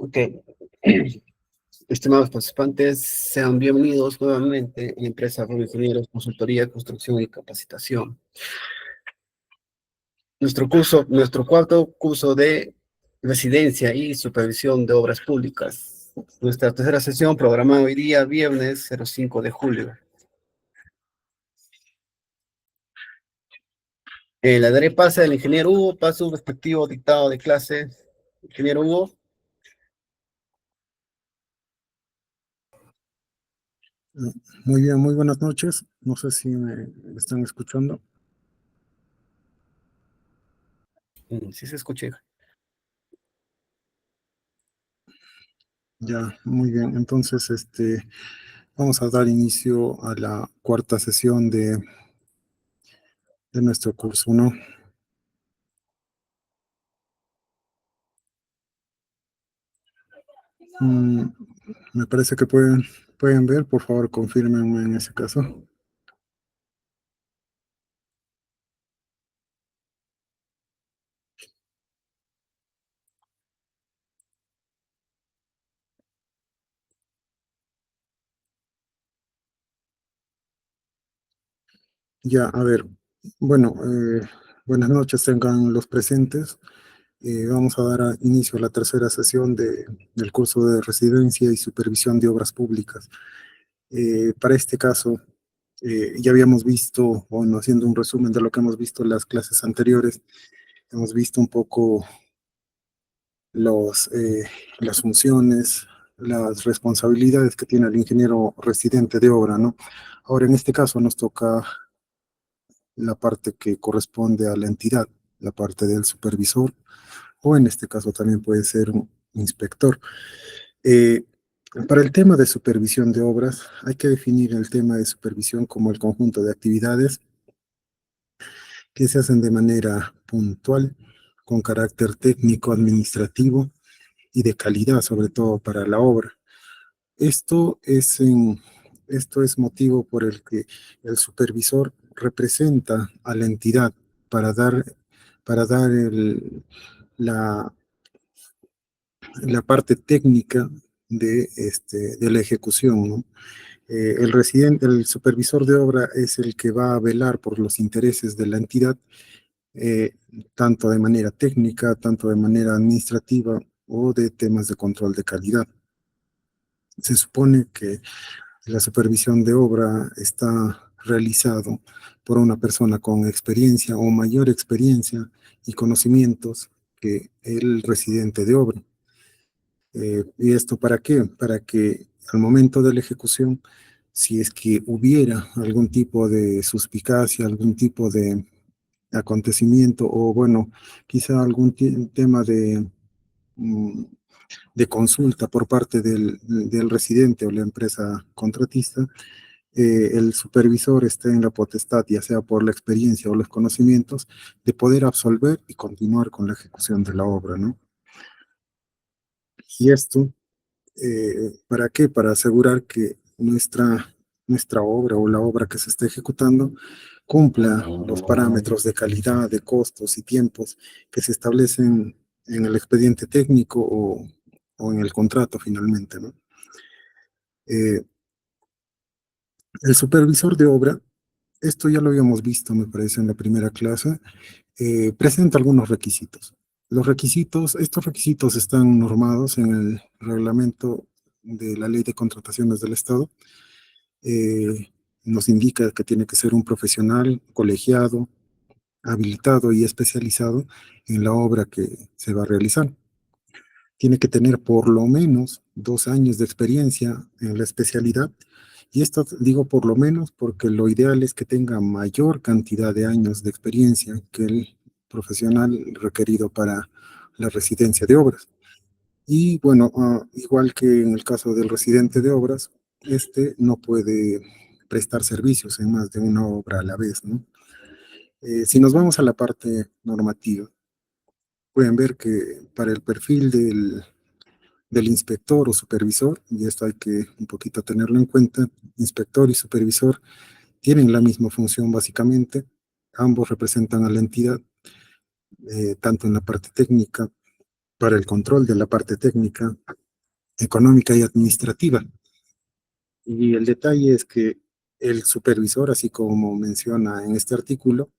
Ok. Estimados participantes, sean bienvenidos nuevamente a la empresa Rubio Ingenieros, Consultoría, Construcción y Capacitación. Nuestro cuarto curso de residencia y supervisión de obras públicas. Nuestra tercera sesión programada hoy día, viernes 05 de julio. Le daré pase al ingeniero Hugo para su respectivo dictado de clase. Ingeniero Hugo. Muy bien, muy buenas noches. No sé si me están escuchando. Sí se escucha. Ya, muy bien. Entonces, vamos a dar inicio a la cuarta sesión de nuestro curso, ¿no? Me parece que pueden ver, por favor, confírmenme en ese caso. Ya, a ver, bueno, buenas noches tengan los presentes. Vamos a dar inicio a la tercera sesión del curso de residencia y supervisión de obras públicas. Para este caso, ya habíamos visto, bueno, haciendo un resumen de lo que hemos visto en las clases anteriores, hemos visto un poco las funciones, las responsabilidades que tiene el ingeniero residente de obra, ¿no? Ahora, en este caso nos toca la parte que corresponde a la entidad, la parte del supervisor, o en este caso también puede ser un inspector. Eh, para el tema de supervisión de obras, hay que definir el tema de supervisión como el conjunto de actividades que se hacen de manera puntual, con carácter técnico, administrativo y de calidad, sobre todo para la obra. Esto esto es motivo por el que el supervisor representa a la entidad para dar la parte técnica de la ejecución, ¿no? El supervisor de obra es el que va a velar por los intereses de la entidad, eh, tanto de manera técnica, tanto de manera administrativa o de temas de control de calidad. Se supone que la supervisión de obra está realizado por una persona con experiencia o mayor experiencia y conocimientos que el residente de obra. ¿Y esto para qué? Para que al momento de la ejecución, si es que hubiera algún tipo de suspicacia, algún tipo de acontecimiento o bueno, quizá algún tema mm, de consulta por parte del residente o la empresa contratista, el supervisor esté en la potestad, ya sea por la experiencia o los conocimientos, de poder absolver y continuar con la ejecución de la obra, ¿no? Y esto, ¿para qué? Para asegurar que nuestra obra o la obra que se está ejecutando cumpla los parámetros de calidad, de costos y tiempos que se establecen en el expediente técnico o en el contrato finalmente, ¿no? Eh, el supervisor de obra, esto ya lo habíamos visto, me parece, en la primera clase, presenta algunos requisitos. Estos requisitos están normados en el reglamento de la Ley de Contrataciones del Estado. Eh, Nos indica que tiene que ser un profesional colegiado, habilitado y especializado en la obra que se va a realizar. Tiene que tener por lo menos 2 años de experiencia en la especialidad. Y esto digo por lo menos porque lo ideal es que tenga mayor cantidad de años de experiencia que el profesional requerido para la residencia de obras. Y bueno, igual que en el caso del residente de obras, este no puede prestar servicios en más de una obra a la vez, ¿no? Si nos vamos a la parte normativa, pueden ver que para el perfil del inspector o supervisor, y esto hay que un poquito tenerlo en cuenta, inspector y supervisor tienen la misma función básicamente, ambos representan a la entidad, tanto en la parte técnica para el control de la parte técnica, económica y administrativa. Y el detalle es que el supervisor, así como menciona en este artículo,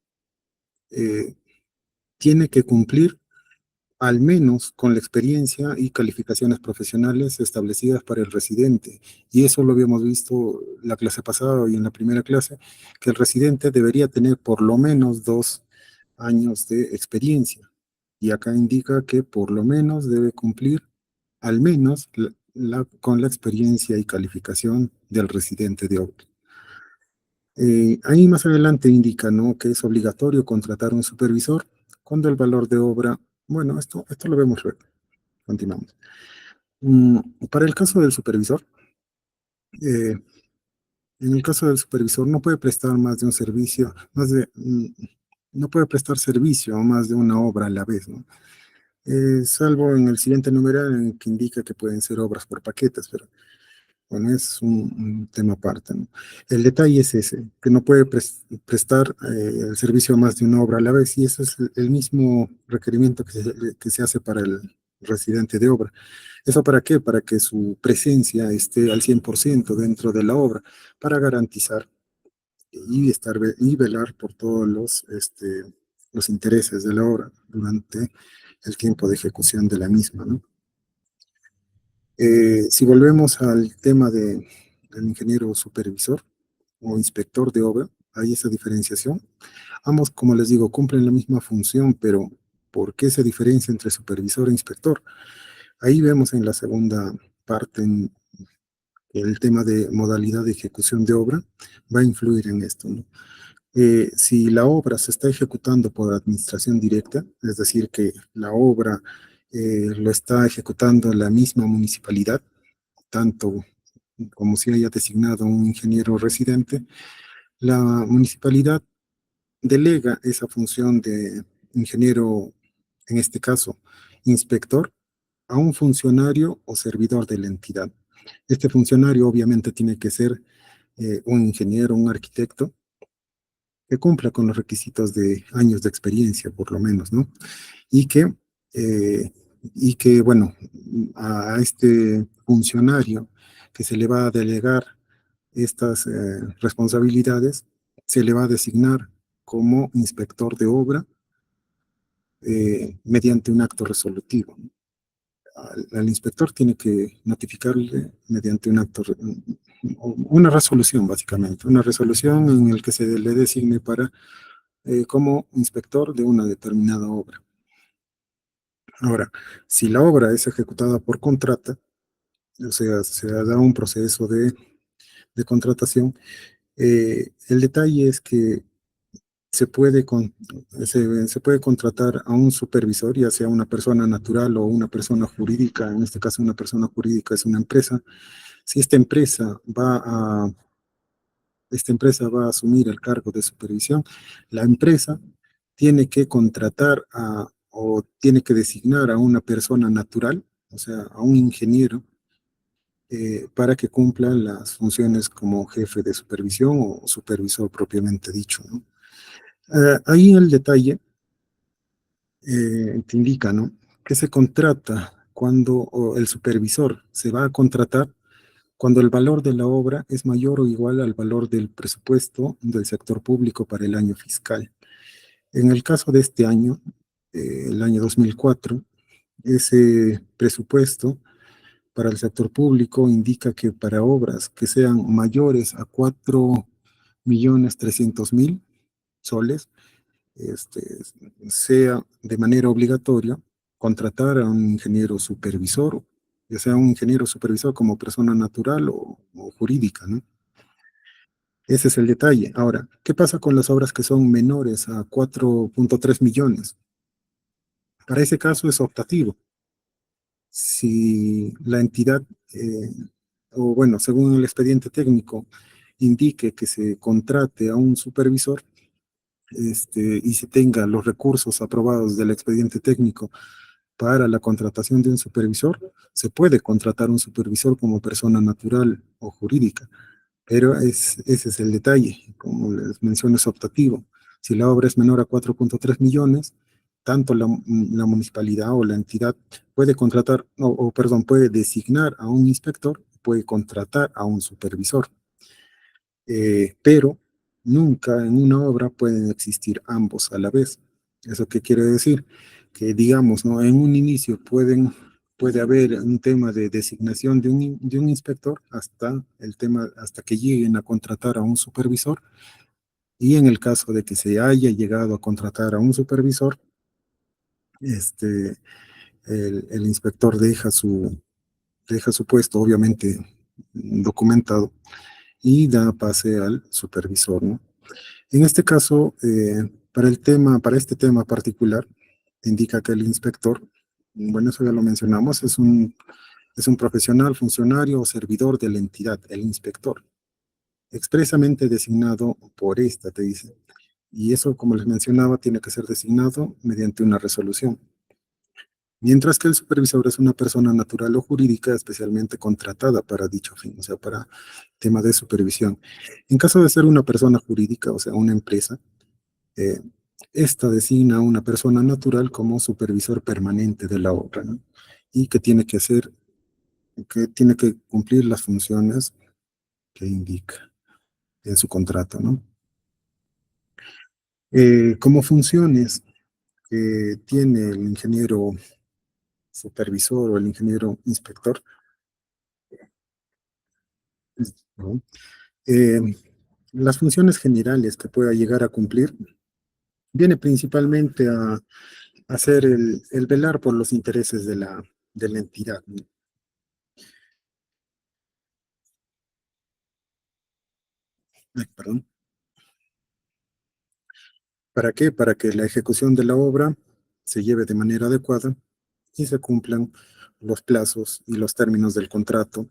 eh, tiene que cumplir al menos con la experiencia y calificaciones profesionales establecidas para el residente. Y eso lo habíamos visto la clase pasada y en la primera clase, que el residente debería tener por lo menos 2 años de experiencia. Y acá indica que por lo menos debe cumplir al menos con la experiencia y calificación del residente de obra. Ahí más adelante indica, ¿no?, que es obligatorio contratar un supervisor cuando el valor de obra, bueno, esto lo vemos luego. Continuamos. Para el caso del supervisor, eh, en el caso del supervisor no puede prestar más de un servicio, no puede prestar servicio a más de una obra a la vez, ¿no? Salvo en el siguiente numeral en el que indica que pueden ser obras por paquetes, pero bueno, es un tema aparte, ¿no? El detalle es ese, que no puede prestar el servicio a más de una obra a la vez, y ese es el mismo requerimiento que se hace para el residente de obra. ¿Eso para qué? Para que su presencia esté al 100% dentro de la obra, para garantizar y velar por todos los intereses de la obra durante el tiempo de ejecución de la misma, ¿no? Si volvemos al tema del ingeniero supervisor o inspector de obra, hay esa diferenciación. Ambos, como les digo, cumplen la misma función, pero ¿por qué se diferencia entre supervisor e inspector? Ahí vemos en la segunda parte el tema de modalidad de ejecución de obra va a influir en esto, ¿no? Si la obra se está ejecutando por administración directa, es decir, que la obra lo está ejecutando la misma municipalidad, tanto como si haya designado un ingeniero residente, la municipalidad delega esa función de ingeniero, en este caso, inspector, a un funcionario o servidor de la entidad. Este funcionario obviamente tiene que ser un ingeniero, un arquitecto, que cumpla con los requisitos de años de experiencia, por lo menos, ¿no? Y que, eh, bueno, a este funcionario que se le va a delegar estas responsabilidades, se le va a designar como inspector de obra mediante un acto resolutivo. Al inspector tiene que notificarle mediante un acto, una resolución básicamente, una resolución en el que se le designe para como inspector de una determinada obra. Ahora, si la obra es ejecutada por contrata, o sea, se da un proceso de contratación, el detalle es que se puede, se puede contratar a un supervisor, ya sea una persona natural o una persona jurídica. En este caso una persona jurídica es una empresa. Si esta empresa va a asumir el cargo de supervisión, la empresa tiene que contratar o tiene que designar a una persona natural, o sea, a un ingeniero, para que cumpla las funciones como jefe de supervisión o supervisor propiamente dicho, ¿no? Ahí el detalle te indica, ¿no?, que se contrata cuando o el supervisor se va a contratar cuando el valor de la obra es mayor o igual al valor del presupuesto del sector público para el año fiscal. En el caso de este año, el año 2004, ese presupuesto para el sector público indica que para obras que sean mayores a 4.300.000 soles, sea de manera obligatoria contratar a un ingeniero supervisor, ya sea un ingeniero supervisor como persona natural o jurídica, ¿no? Ese es el detalle. Ahora, ¿qué pasa con las obras que son menores a 4.3 millones? Para ese caso es optativo. Si la entidad, o bueno, según el expediente técnico, indique que se contrate a un supervisor, y se tenga los recursos aprobados del expediente técnico para la contratación de un supervisor, se puede contratar un supervisor como persona natural o jurídica, pero ese es el detalle, como les menciono, es optativo. Si la obra es menor a 4.3 millones, tanto la municipalidad o la entidad puede contratar, perdón, puede designar a un inspector, puede contratar a un supervisor, pero nunca en una obra pueden existir ambos a la vez. ¿Eso qué quiere decir? Que digamos, ¿no? En un inicio puede haber un tema de designación de un inspector hasta el tema, hasta que lleguen a contratar a un supervisor, y en el caso de que se haya llegado a contratar a un supervisor, este, el inspector deja su puesto, obviamente documentado, y da pase al supervisor, ¿no? En este caso, para este tema particular, indica que el inspector, bueno, eso ya lo mencionamos, es un profesional, funcionario o servidor de la entidad, el inspector, expresamente designado por esta, te dice. Y eso, como les mencionaba, tiene que ser designado mediante una resolución. Mientras que el supervisor es una persona natural o jurídica especialmente contratada para dicho fin, o sea, para tema de supervisión. En caso de ser una persona jurídica, o sea, una empresa, eh, esta designa a una persona natural como supervisor permanente de la obra, ¿no? Y que tiene que cumplir las funciones que indica en su contrato, ¿no? Como funciones que tiene el ingeniero supervisor o el ingeniero inspector, ¿no? Eh, las funciones generales que pueda llegar a cumplir viene principalmente a hacer el velar por los intereses de la entidad, ¿no? Ay, perdón. ¿Para qué? Para que la ejecución de la obra se lleve de manera adecuada y se cumplan los plazos y los términos del contrato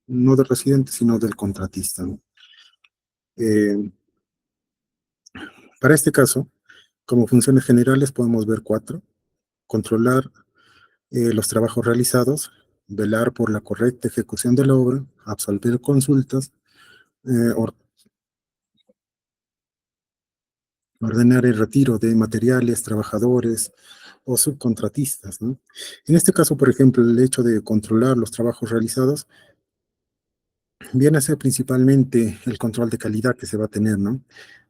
no del residente, sino del contratista, ¿no? Eh, para este caso, como funciones generales podemos ver cuatro: controlar los trabajos realizados, velar por la correcta ejecución de la obra, absolver consultas, or- ordenar el retiro de materiales, trabajadores o subcontratistas, ¿no? En este caso, por ejemplo, el hecho de controlar los trabajos realizados viene a ser principalmente el control de calidad que se va a tener, ¿no?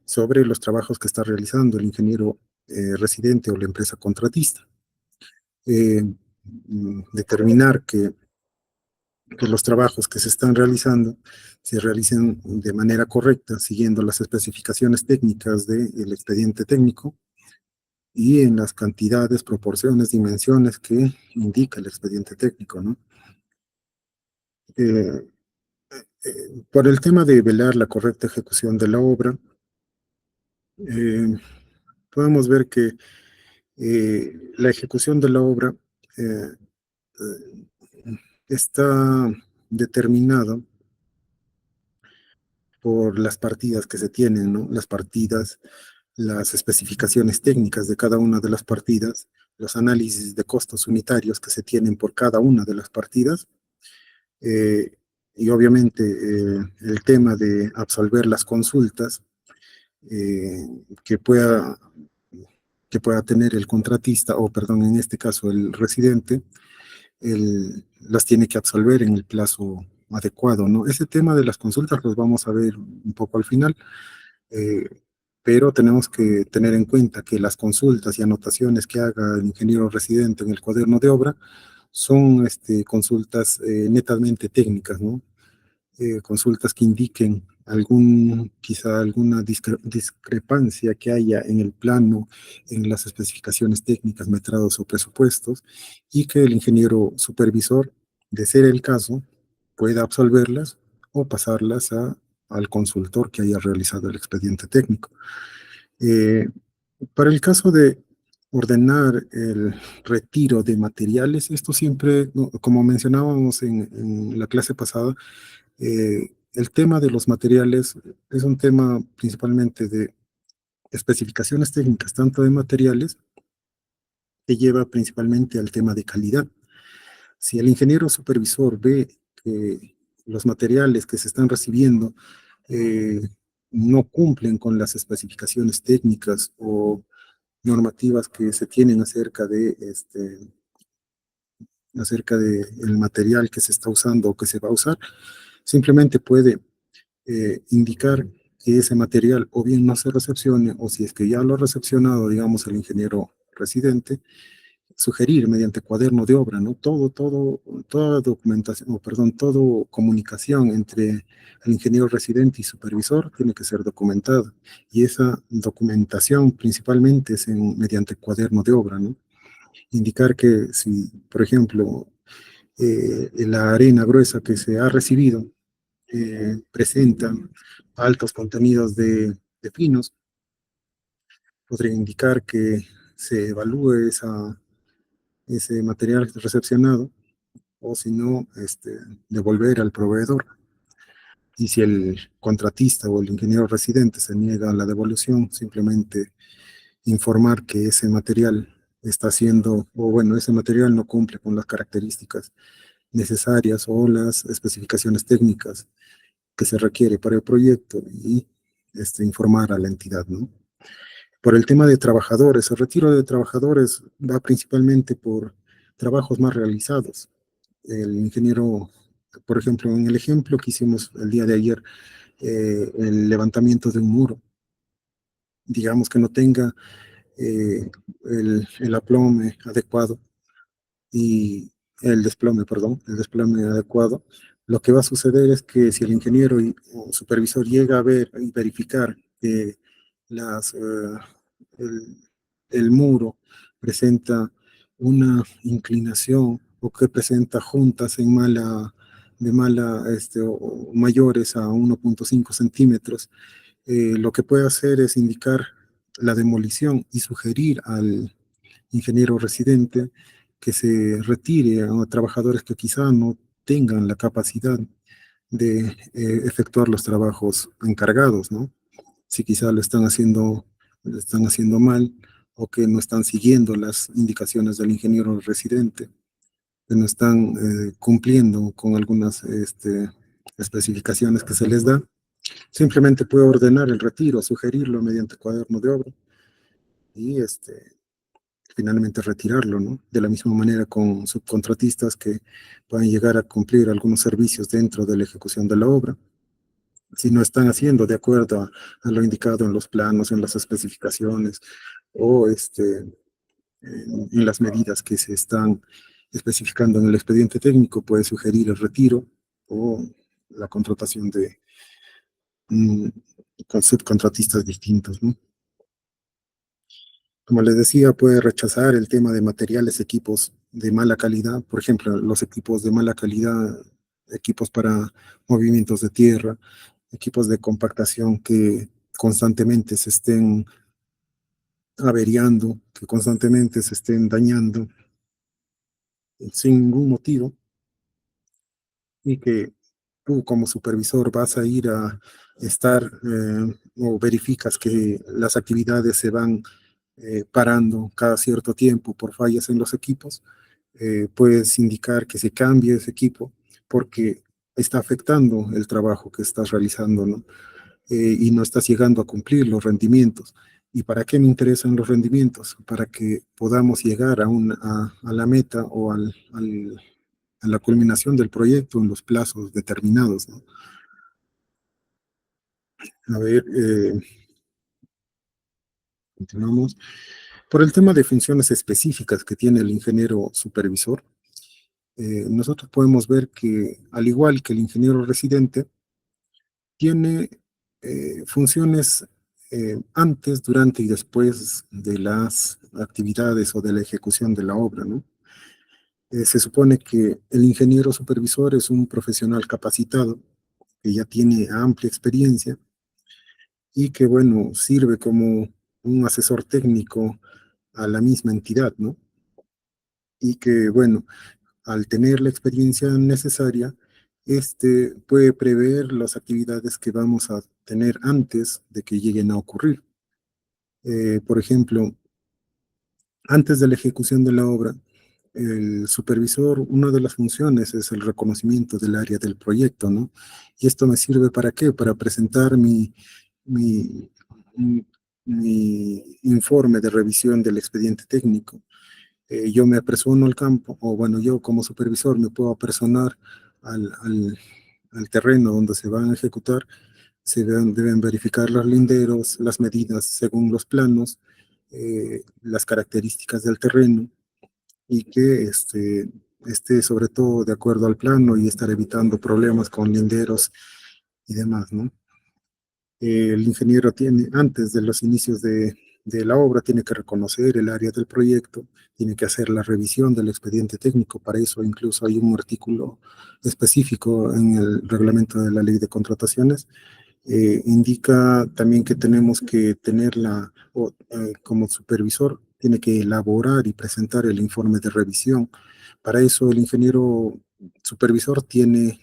Sobre los trabajos que está realizando el ingeniero residente o la empresa contratista. Determinar que los trabajos que se están realizando se realicen de manera correcta, siguiendo las especificaciones técnicas del expediente técnico y en las cantidades, proporciones, dimensiones que indica el expediente técnico, ¿no? Eh, por el tema de velar la correcta ejecución de la obra, eh, podemos ver que la ejecución de la obra eh, está determinada por las partidas que se tienen, ¿no? Las partidas, las especificaciones técnicas de cada una de las partidas, los análisis de costos unitarios que se tienen por cada una de las partidas, eh, y obviamente el tema de absolver las consultas eh, que pueda, que pueda tener el contratista, o perdón, en este caso el residente, las tiene que absolver en el plazo adecuado, ¿no? Ese tema de las consultas los vamos a ver un poco al final, eh, pero tenemos que tener en cuenta que las consultas y anotaciones que haga el ingeniero residente en el cuaderno de obra son consultas netamente técnicas, ¿no? Consultas que indiquen quizá alguna discrepancia que haya en el plano, en las especificaciones técnicas, metrados o presupuestos, y que el ingeniero supervisor, de ser el caso, pueda absolverlas o pasarlas al consultor que haya realizado el expediente técnico. Eh, para el caso de ordenar el retiro de materiales, esto siempre, ¿no? Como mencionábamos en la clase pasada, el tema de los materiales es un tema principalmente de especificaciones técnicas, tanto de materiales, que lleva principalmente al tema de calidad. Si el ingeniero supervisor ve que los materiales que se están recibiendo eh, no cumplen con las especificaciones técnicas o normativas que se tienen acerca de el material que se está usando o que se va a usar, simplemente puede indicar que ese material o bien no se recepcione, o si es que ya lo ha recepcionado, digamos, el ingeniero residente, sugerir mediante cuaderno de obra, ¿no? Toda documentación, o perdón, toda comunicación entre el ingeniero residente y supervisor tiene que ser documentada. Y esa documentación principalmente es mediante cuaderno de obra, ¿no? Indicar que si, por ejemplo, la arena gruesa que se ha recibido presenta altos contenidos de pinos, podría indicar que se evalúe ese material recepcionado, o si no, devolver al proveedor. Y si el contratista o el ingeniero residente se niega a la devolución, simplemente informar que ese material está siendo, o bueno, ese material no cumple con las características necesarias o las especificaciones técnicas que se requiere para el proyecto, y informar a la entidad, ¿no? Por el tema de trabajadores, el retiro de trabajadores va principalmente por trabajos más realizados. El ingeniero, por ejemplo, en el ejemplo que hicimos el día de ayer, el levantamiento de un muro, digamos que no tenga el aplome adecuado y el desplome adecuado, lo que va a suceder es que si el ingeniero o supervisor llega a ver y verificar que las, el, el muro presenta una inclinación, o que presenta juntas o mayores a 1,5 centímetros, lo que puede hacer es indicar la demolición y sugerir al ingeniero residente que se retire a trabajadores que quizá no tengan la capacidad de efectuar los trabajos encargados, ¿no? Si quizá lo están haciendo mal, o que no están siguiendo las indicaciones del ingeniero residente, que no están cumpliendo con algunas especificaciones que se les da, simplemente puede ordenar el retiro, sugerirlo mediante cuaderno de obra, y finalmente retirarlo, ¿no? De la misma manera con subcontratistas que pueden llegar a cumplir algunos servicios dentro de la ejecución de la obra. Si no están haciendo de acuerdo a lo indicado en los planos, en las especificaciones, o en las medidas que se están especificando en el expediente técnico, puede sugerir el retiro o la contratación mm, con subcontratistas distintos, ¿no? Como les decía, puede rechazar el tema de materiales, equipos de mala calidad, por ejemplo, los equipos de mala calidad, equipos para movimientos de tierra, equipos de compactación que constantemente se estén averiando, que constantemente se estén dañando sin ningún motivo, y que tú como supervisor vas a ir a estar o verificas que las actividades se van parando cada cierto tiempo por fallas en los equipos, puedes indicar que se cambie ese equipo porque está afectando el trabajo que estás realizando, ¿no? Y no estás llegando a cumplir los rendimientos. ¿Y para qué me interesan los rendimientos? Para que podamos llegar a la meta o a la culminación del proyecto en los plazos determinados, ¿no? A ver, continuamos. Por el tema de funciones específicas que tiene el ingeniero supervisor, nosotros podemos ver que, al igual que el ingeniero residente, tiene funciones antes, durante y después de las actividades o de la ejecución de la obra, ¿no? Se supone que el ingeniero supervisor es un profesional capacitado que ya tiene amplia experiencia y que, bueno, sirve como un asesor técnico a la misma entidad, ¿no? Y que, bueno, al tener la experiencia necesaria, puede prever las actividades que vamos a tener antes de que lleguen a ocurrir. Por ejemplo, antes de la ejecución de la obra, el supervisor, una de las funciones es el reconocimiento del área del proyecto, ¿no? Y esto me sirve ¿para qué? Para presentar mi, mi informe de revisión del expediente técnico. Yo me apersono al campo, o bueno, yo como supervisor me puedo apersonar al terreno donde se van a ejecutar. Deben verificar los linderos, las medidas según los planos, las características del terreno, y que esté sobre todo de acuerdo al plano y estar evitando problemas con linderos y demás, ¿no? El ingeniero tiene, antes de los inicios de la obra, tiene que reconocer el área del proyecto, tiene que hacer la revisión del expediente técnico. Para eso incluso hay un artículo específico en el reglamento de la ley de contrataciones. Indica también que tenemos que tenerla, como supervisor, tiene que elaborar y presentar el informe de revisión. Para eso el ingeniero supervisor tiene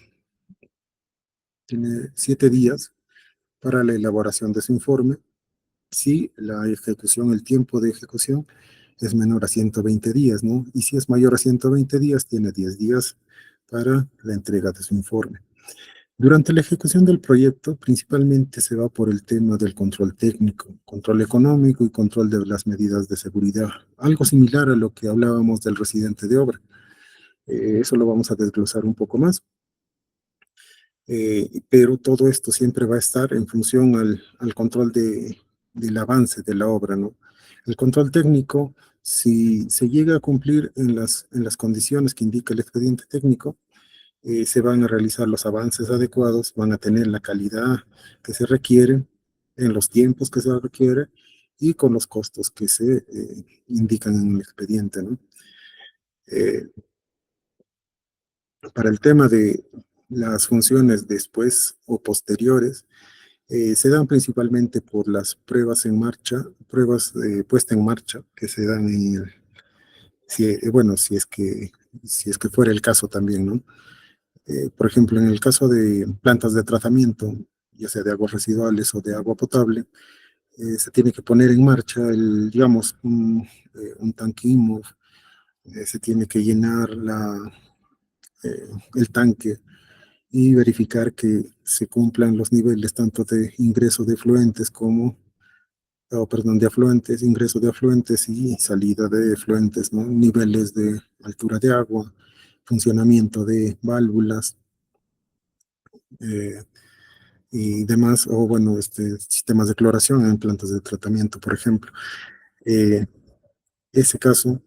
7 días para la elaboración de su informe. Si la ejecución, el tiempo de ejecución es menor a 120 días, ¿no? Y si es mayor a 120 días, tiene 10 días para la entrega de su informe. Durante la ejecución del proyecto, principalmente se va por el tema del control técnico, control económico y control de las medidas de seguridad. Algo similar a lo que hablábamos del residente de obra. Eso lo vamos a desglosar un poco más. Pero todo esto siempre va a estar en función al control del avance de la obra, ¿no? El control técnico, si se llega a cumplir en las condiciones que indica el expediente técnico, se van a realizar los avances adecuados, van a tener la calidad que se requiere, en los tiempos que se requiere y con los costos que se indican en el expediente, ¿no? Eh, para el tema de las funciones después o posteriores, se dan principalmente por las pruebas en marcha, pruebas de puesta en marcha que se dan bueno, si es que fuera el caso también, ¿no? Por ejemplo, en el caso de plantas de tratamiento, ya sea de aguas residuales o de agua potable, se tiene que poner en marcha digamos, un tanque IMOV, se tiene que llenar el tanque y verificar que se cumplan los niveles tanto de ingreso de efluentes como, perdón, de afluentes, ingreso de afluentes y salida de efluentes, ¿no? Niveles de altura de agua, funcionamiento de válvulas, eh, y demás, o bueno, sistemas de cloración en plantas de tratamiento, por ejemplo. Eh, Ese caso,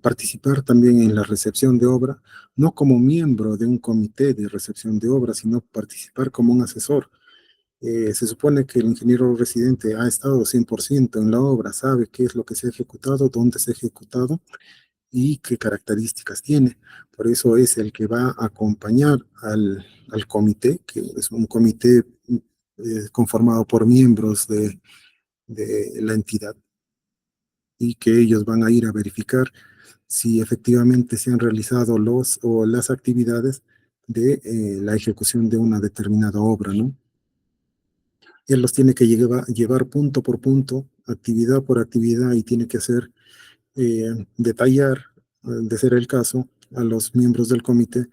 participar también en la recepción de obra, no como miembro de un comité de recepción de obra, sino participar como un asesor. Se supone que el ingeniero residente ha estado 100% en la obra, sabe qué es lo que se ha ejecutado, dónde se ha ejecutado y qué características tiene. Por eso es el que va a acompañar al comité, que es un comité conformado por miembros de la entidad, y que ellos van a ir a verificar si efectivamente se han realizado los o las actividades de la ejecución de una determinada obra, ¿no? Él los tiene que llevar punto por punto, actividad por actividad, y tiene que hacer, detallar, de ser el caso, a los miembros del comité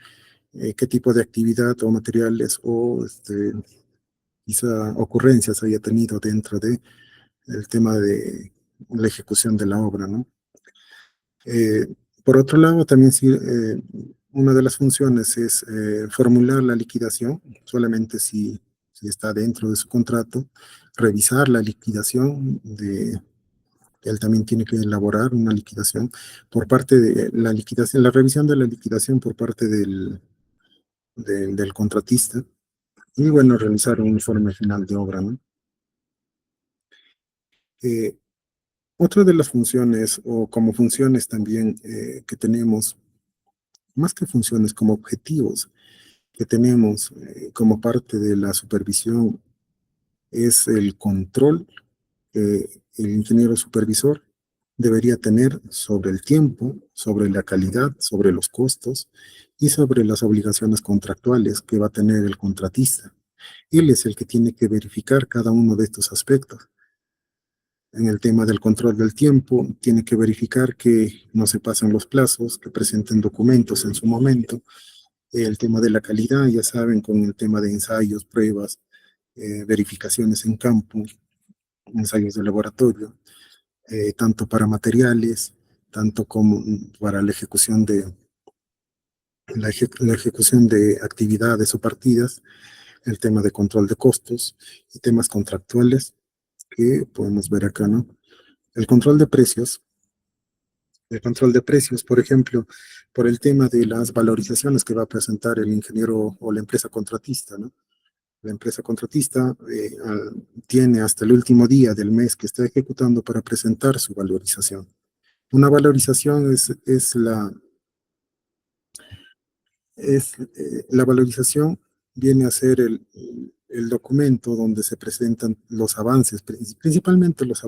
qué tipo de actividad o materiales o quizá ocurrencias haya tenido dentro de el tema de la ejecución de la obra, ¿no? Eh, por otro lado, también sí, una de las funciones es formular la liquidación, solamente si está dentro de su contrato, revisar la liquidación él también tiene que elaborar una liquidación por parte de la liquidación, la revisión de la liquidación por parte del contratista, y bueno, realizar un informe final de obra, ¿no? Eh, Otra de las funciones, o como funciones también que tenemos, más que funciones, como objetivos que tenemos como parte de la supervisión, es el control que el ingeniero supervisor debería tener sobre el tiempo, sobre la calidad, sobre los costos y sobre las obligaciones contractuales que va a tener el contratista. Él es el que tiene que verificar cada uno de estos aspectos. En el tema del control del tiempo, tiene que verificar que no se pasen los plazos, que presenten documentos en su momento. El tema de la calidad, ya saben, con el tema de ensayos, pruebas, verificaciones en campo, ensayos de laboratorio, tanto para materiales, tanto como para la ejecución de actividades o partidas, el tema de control de costos y temas contractuales que podemos ver acá, ¿no? El control de precios, por ejemplo, por el tema de las valorizaciones que va a presentar el ingeniero o la empresa contratista, ¿no? La empresa contratista tiene hasta el último día del mes que está ejecutando para presentar su valorización. Una valorización la valorización viene a ser el documento donde se presentan los avances, principalmente eh, los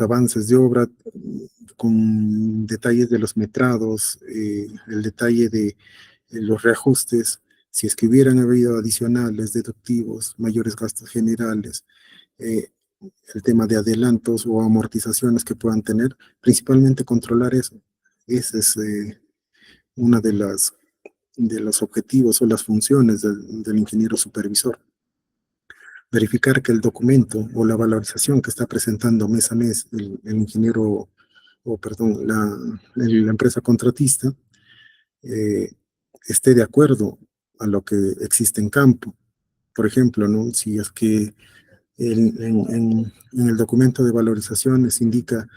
avances de obra con detalles de los metrados, el detalle de los reajustes, si es que hubieran habido adicionales, deductivos, mayores gastos generales, eh, el tema de adelantos o amortizaciones que puedan tener, principalmente controlar eso. Ese es una de los objetivos o las funciones del ingeniero supervisor. Verificar que el documento o la valorización que está presentando mes a mes el ingeniero, o perdón, la empresa contratista, eh, esté de acuerdo a lo que existe en campo. Por ejemplo, ¿no? Si es que en el documento de valorizaciones indica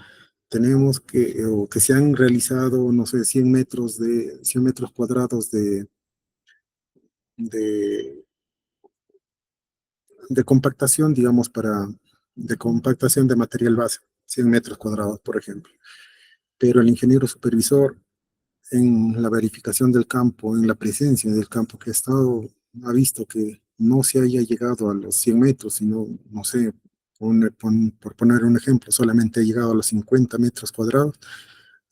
tenemos o que se han realizado, no sé, 100 metros cuadrados de, de compactación, digamos, de compactación de material base, 100 metros cuadrados, por ejemplo. Pero el ingeniero supervisor, en la verificación del campo, en la presencia del campo que ha estado, ha visto que no se haya llegado a los 100 metros, sino, no sé, por poner un ejemplo, solamente ha llegado a los 50 metros cuadrados.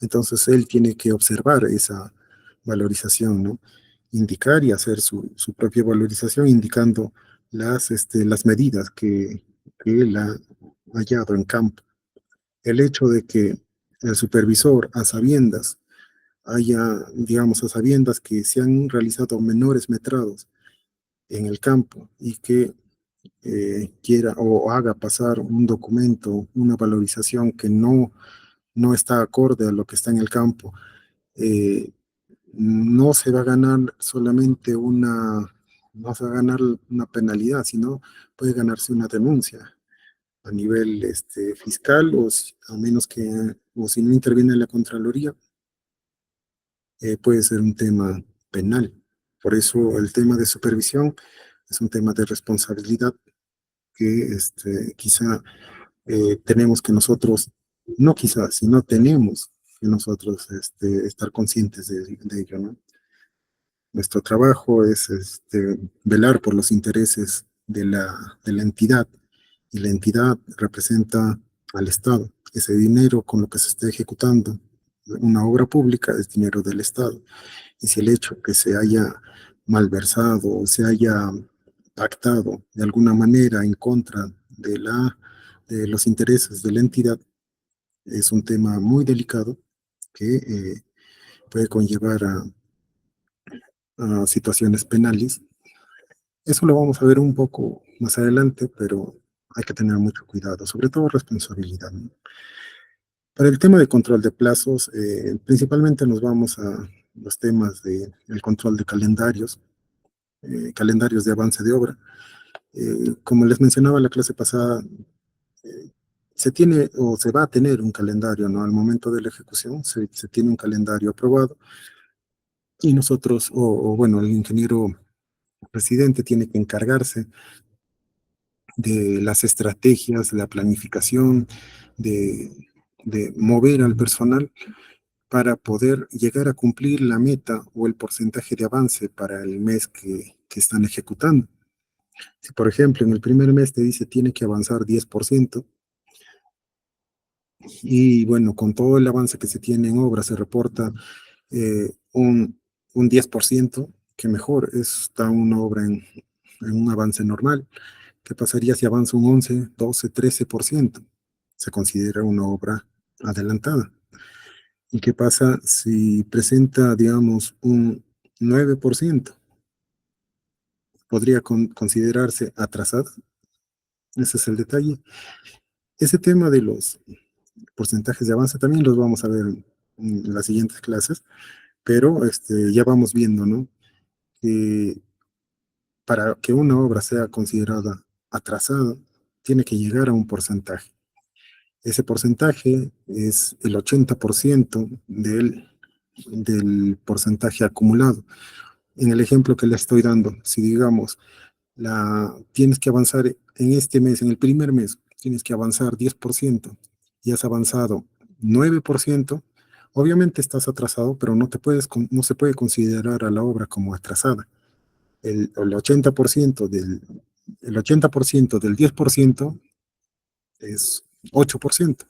Entonces él tiene que observar esa valorización, ¿no? Indicar y hacer su propia valorización, indicando las medidas que él ha hallado en campo. El hecho de que el supervisor, a sabiendas, digamos, a sabiendas que se han realizado menores metrados en el campo y que quiera o haga pasar un documento, una valorización que no está acorde a lo que está en el campo, eh, no se va a ganar solamente no se va a ganar una penalidad, sino puede ganarse una denuncia a nivel fiscal, a menos o si no interviene la Contraloría, puede ser un tema penal. Por eso el tema de supervisión es un tema de responsabilidad que quizá tenemos que nosotros, no quizá, sino tenemos que nosotros estar conscientes de ello, ¿no? Nuestro trabajo es velar por los intereses de la entidad, y la entidad representa al Estado. Ese dinero con lo que se está ejecutando una obra pública es dinero del Estado. Y si el hecho que se haya malversado o se haya pactado de alguna manera en contra de los intereses de la entidad, es un tema muy delicado que puede conllevar a situaciones penales. Eso lo vamos a ver un poco más adelante, pero hay que tener mucho cuidado, sobre todo responsabilidad, ¿no? Para el tema de control de plazos, principalmente nos vamos a los temas del control de calendarios de avance de obra. Como les mencionaba la clase pasada, eh, se tiene o se va a tener un calendario, ¿no? Al momento de la ejecución se tiene un calendario aprobado y nosotros, bueno, el ingeniero presidente tiene que encargarse de las estrategias, la planificación, de, de mover al personal para poder llegar a cumplir la meta o el porcentaje de avance para el mes que están ejecutando. Si, por ejemplo, en el primer mes te dice tiene que avanzar 10%, y bueno, con todo el avance que se tiene en obra se reporta un 10%, que mejor, está una obra en un avance normal. ¿Qué pasaría si avanza un 11, 12, 13%? Se considera una obra adelantada. ¿Y qué pasa si presenta, digamos, un 9%? podría considerarse atrasada. Ese es el detalle. Ese tema de los porcentajes de avance también los vamos a ver en las siguientes clases, pero ya vamos viendo, ¿no? Que para que una obra sea considerada atrasada, tiene que llegar a un porcentaje. Ese porcentaje es el 80% del porcentaje acumulado. En el ejemplo que le estoy dando, si digamos, tienes que avanzar en este mes, en el primer mes, tienes que avanzar 10% y has avanzado 9%, obviamente estás atrasado, pero no se puede considerar a la obra como atrasada. El 80% el 80% del 10% es 8%.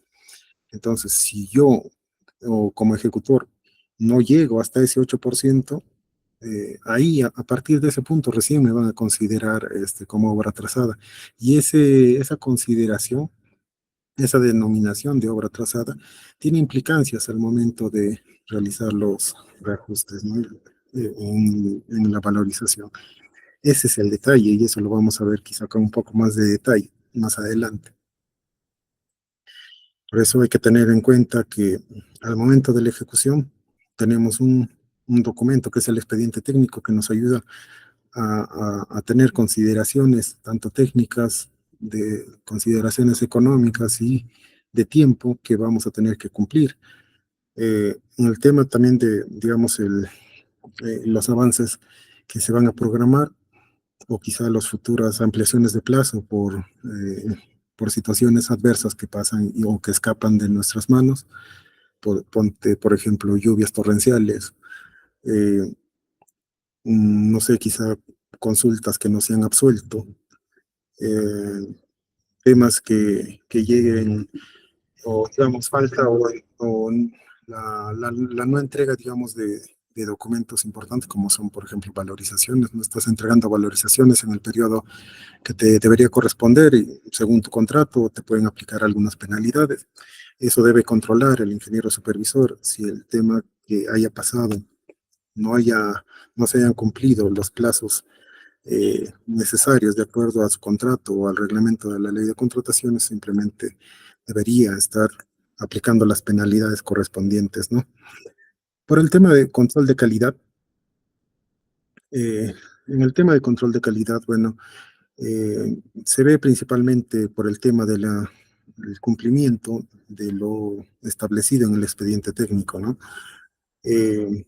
Entonces, si yo, o como ejecutor, no llego hasta ese 8%, ahí a partir de ese punto recién me van a considerar como obra atrasada. Y esa consideración, esa denominación de obra atrasada, tiene implicancias al momento de realizar los reajustes, ¿no? En la valorización. Ese es el detalle y eso lo vamos a ver quizá con un poco más de detalle más adelante. Por eso hay que tener en cuenta que al momento de la ejecución tenemos un documento que es el expediente técnico que nos ayuda a tener consideraciones tanto técnicas, de consideraciones económicas y de tiempo que vamos a tener que cumplir. En el tema también de, digamos, los avances que se van a programar o quizá las futuras ampliaciones de plazo por situaciones adversas que pasan o que escapan de nuestras manos, ponte, por ejemplo, lluvias torrenciales, eh, no sé, quizá consultas que no se han absuelto, eh, temas que lleguen, o digamos, falta o la no entrega, digamos, de documentos importantes como son, por ejemplo, valorizaciones. No estás entregando valorizaciones en el periodo que te debería corresponder y según tu contrato te pueden aplicar algunas penalidades. Eso debe controlar el ingeniero supervisor si el tema que haya pasado no no se hayan cumplido los plazos necesarios de acuerdo a su contrato o al reglamento de la ley de contrataciones, simplemente debería estar aplicando las penalidades correspondientes, ¿no? Por el tema de control de calidad, en el tema de control de calidad, bueno, se ve principalmente por el tema del cumplimiento de lo establecido en el expediente técnico, ¿no?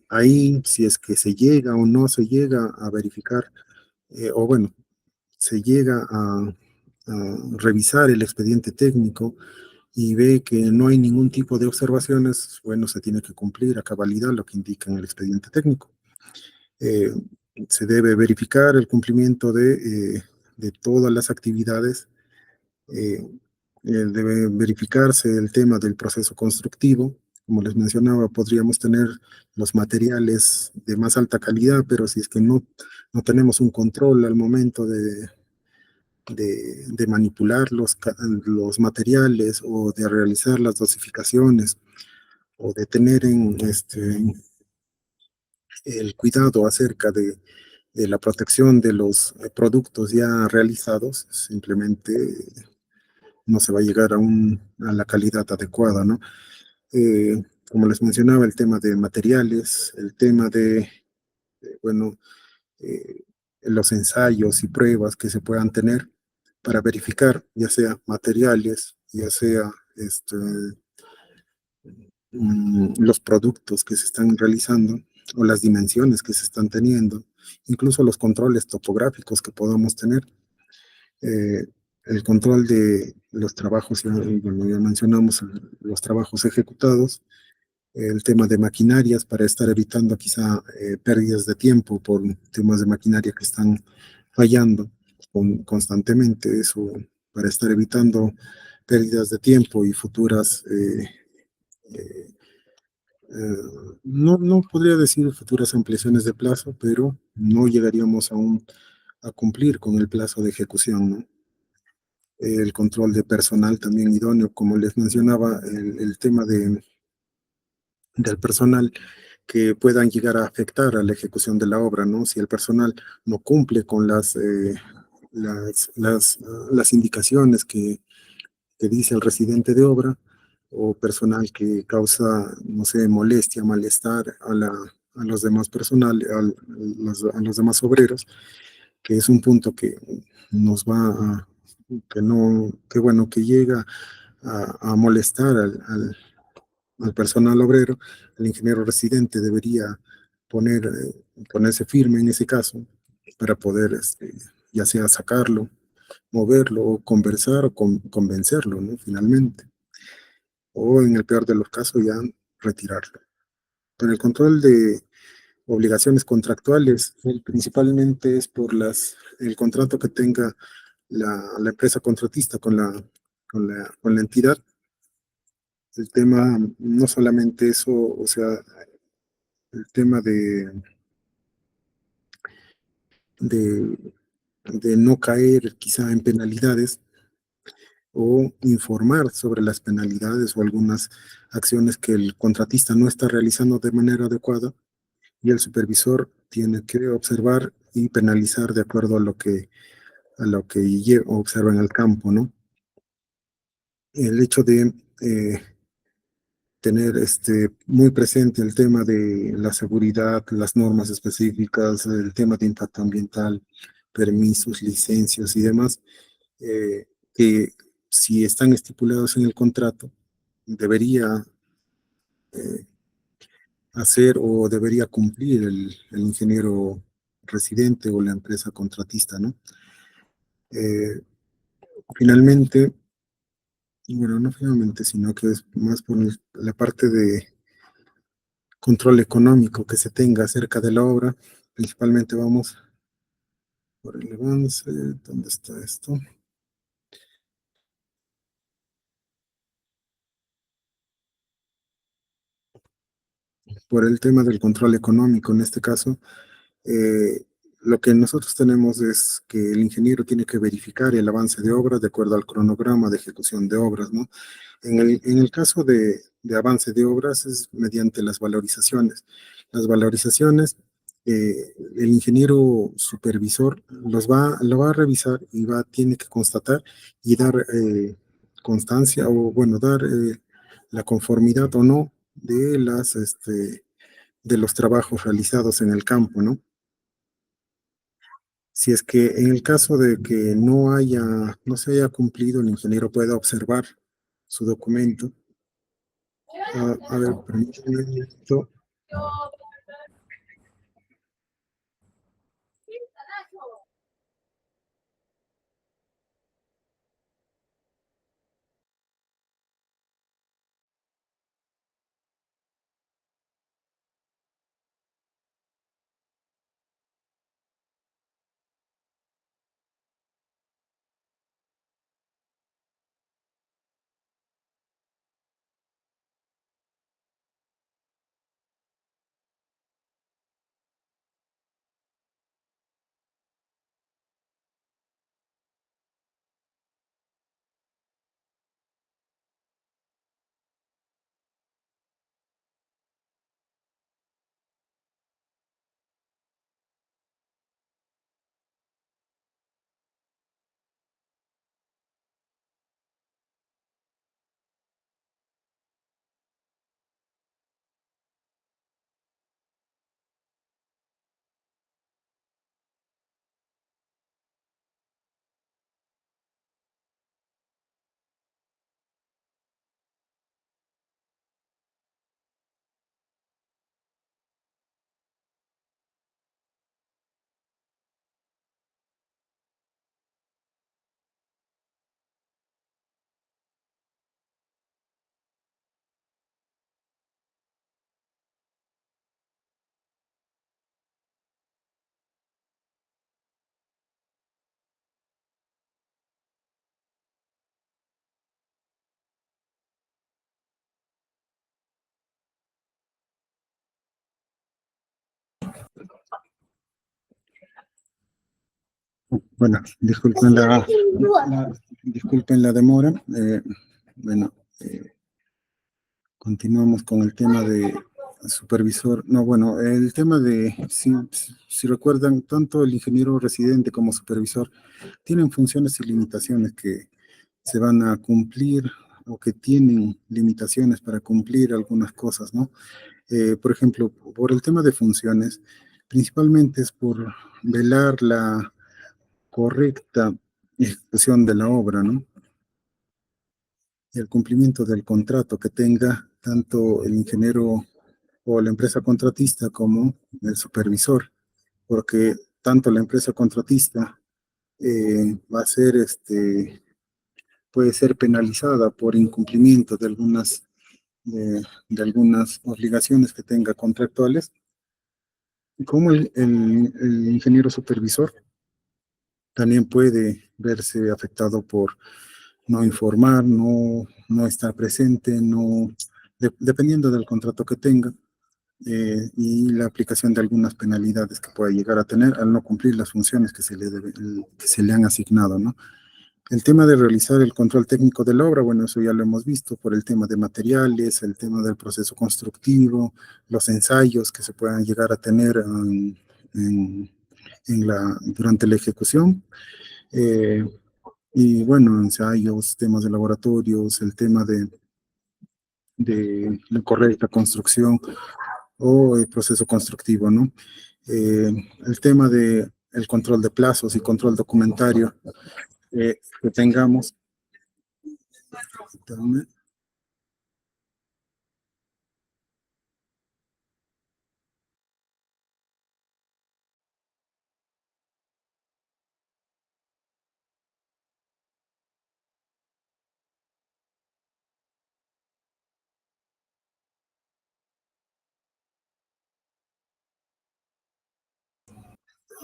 Ahí, si es que se llega o no se llega a verificar, o bueno, se llega a revisar el expediente técnico y ve que no hay ningún tipo de observaciones, bueno, se tiene que cumplir a cabalidad lo que indica en el expediente técnico. Eh, Se debe verificar el cumplimiento de todas las actividades. eh, Debe verificarse el tema del proceso constructivo. Como les mencionaba, podríamos tener los materiales de más alta calidad, pero si es que no tenemos un control al momento de manipular los materiales o de realizar las dosificaciones o de tener el cuidado acerca de la protección de los productos ya realizados, simplemente no se va a llegar a la calidad adecuada, ¿no? Como les mencionaba, el tema de materiales, el tema bueno, eh, los ensayos y pruebas que se puedan tener para verificar, ya sea materiales, ya sea los productos que se están realizando o las dimensiones que se están teniendo, incluso los controles topográficos que podamos tener, eh, el control de los trabajos, bueno, ya mencionamos los trabajos ejecutados, el tema de maquinarias para estar evitando quizá pérdidas de tiempo por temas de maquinaria que están fallando constantemente, eso para estar evitando pérdidas de tiempo y futuras eh, no podría decir futuras ampliaciones de plazo, pero no llegaríamos a cumplir con el plazo de ejecución, ¿no? El control de personal también idóneo, como les mencionaba, el tema del personal que puedan llegar a afectar a la ejecución de la obra, ¿no? Si el personal no cumple con las indicaciones que dice el residente de obra, o personal que causa, no sé, molestia, malestar a los demás personal, a los demás obreros, que es un punto que nos va a, que no, que bueno, que llega a molestar al personal obrero. El ingeniero residente debería ponerse firme en ese caso para poder, ya sea sacarlo, moverlo, o conversar, o convencerlo, ¿no? Finalmente. O en el peor de los casos ya retirarlo. Pero el control de obligaciones contractuales, principalmente es por el contrato que tenga la empresa contratista con la entidad. El tema, no solamente eso, o sea, el tema de, de no caer quizá en penalidades, o informar sobre las penalidades o algunas acciones que el contratista no está realizando de manera adecuada, y el supervisor tiene que observar y penalizar de acuerdo a lo que observa en el campo, ¿no? El hecho de tener muy presente el tema de la seguridad, las normas específicas, el tema de impacto ambiental, permisos, licencias y demás, que si están estipulados en el contrato, debería eh, hacer o debería cumplir el ingeniero residente o la empresa contratista, ¿no? Eh, finalmente, bueno, no finalmente, sino que es más por la parte de control económico que se tenga acerca de la obra. Principalmente vamos por el avance. ¿Dónde está esto? Por el tema del control económico, en este caso, eh, lo que nosotros tenemos es que el ingeniero tiene que verificar el avance de obras de acuerdo al cronograma de ejecución de obras, ¿no? En el caso de avance de obras es mediante las valorizaciones. Las valorizaciones, el ingeniero supervisor lo va a revisar y tiene que constatar y dar constancia, o bueno, dar la conformidad o no de de los trabajos realizados en el campo, ¿no? Si es que en el caso de que no se haya cumplido, el ingeniero pueda observar su documento. A ver, permítame un momento. Bueno, disculpen la demora. Bueno, continuamos con el tema supervisor, no, bueno, el tema de, si recuerdan, tanto el ingeniero residente como supervisor tienen funciones y limitaciones que se van a cumplir o que tienen limitaciones para cumplir algunas cosas, ¿no? Por ejemplo, por el tema de funciones, principalmente es por velar la correcta ejecución de la obra, ¿no? El cumplimiento del contrato que tenga tanto el ingeniero o la empresa contratista como el supervisor, porque tanto la empresa contratista va a ser, puede ser penalizada por incumplimiento de algunas obligaciones que tenga contractuales, como el ingeniero supervisor también puede verse afectado por no informar, no estar presente, dependiendo del contrato que tenga, y la aplicación de algunas penalidades que pueda llegar a tener al no cumplir las funciones que se le han asignado, ¿no? El tema de realizar el control técnico de la obra, bueno, eso ya lo hemos visto por el tema de materiales, el tema del proceso constructivo, los ensayos que se puedan llegar a tener en, durante la ejecución. Eh, y bueno, ensayos, temas de laboratorios, el tema de la correcta construcción o el proceso constructivo, ¿no? Eh, el tema de el control de plazos y control documentario que tengamos.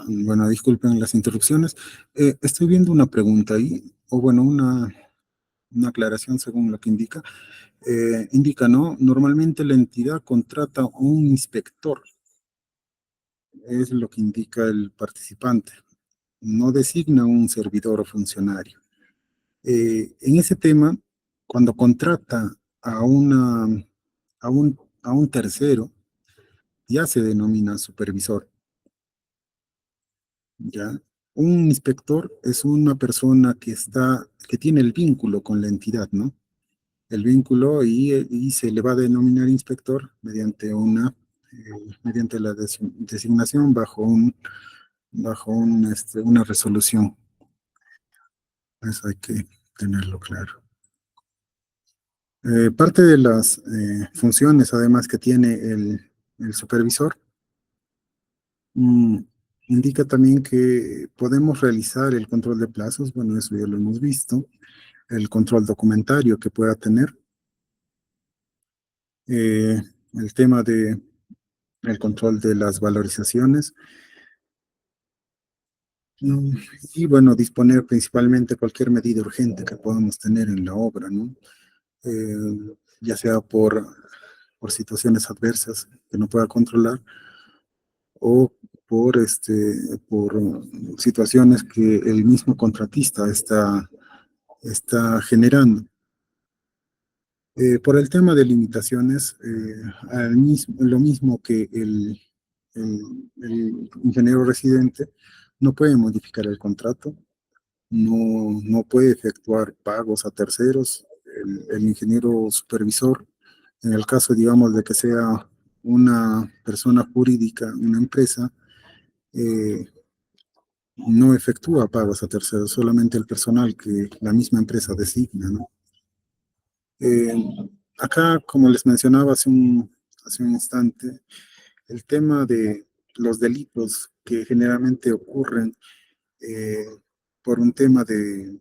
Bueno, disculpen las interrupciones. Estoy viendo una pregunta ahí, o bueno, una aclaración según lo que indica. Indica, ¿no? Normalmente la entidad contrata un inspector, es lo que indica el participante, no designa un servidor o funcionario. En ese tema, cuando contrata a, una, a un tercero, ya se denomina supervisor, ¿ya? Un inspector es una persona que tiene el vínculo con la entidad, ¿no? El vínculo y se le va a denominar inspector mediante la designación bajo una resolución. Eso hay que tenerlo claro. Parte de las funciones, además, que tiene el supervisor, mm, indica también que podemos realizar el control de plazos, bueno, eso ya lo hemos visto, el control documentario que pueda tener, eh, el tema de el control de las valorizaciones, mm, y bueno, disponer principalmente cualquier medida urgente que podamos tener en la obra, ¿no? Ya sea por situaciones adversas que no pueda controlar o por situaciones que el mismo contratista está generando. Por el tema de limitaciones, lo mismo que el ingeniero residente, no puede modificar el contrato, no puede efectuar pagos a terceros. El ingeniero supervisor, en el caso, digamos, de que sea una persona jurídica, una empresa, eh, no efectúa pagos a terceros, solamente el personal que la misma empresa designa, ¿no? Eh, Acá, como les mencionaba hace un instante, el tema de los delitos que generalmente ocurren eh, por un tema de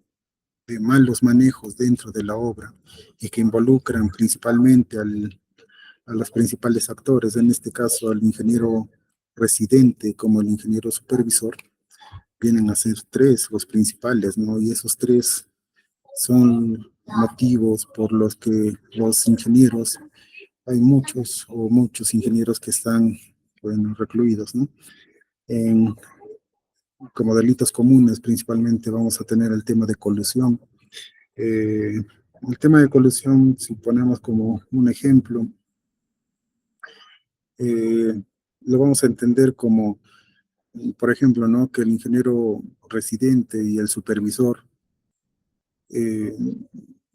malos manejos dentro de la obra y que involucran principalmente a los principales actores, en este caso al ingeniero residente como el ingeniero supervisor, vienen a ser tres los principales, ¿no? Y esos tres son motivos por los que los ingenieros, hay muchos ingenieros que están, bueno, recluidos, ¿no? En, como delitos comunes, principalmente vamos a tener el tema de colusión. Eh, el tema de colusión, si ponemos como un ejemplo, eh, lo vamos a entender como, por ejemplo, ¿no? Que el ingeniero residente y el supervisor eh,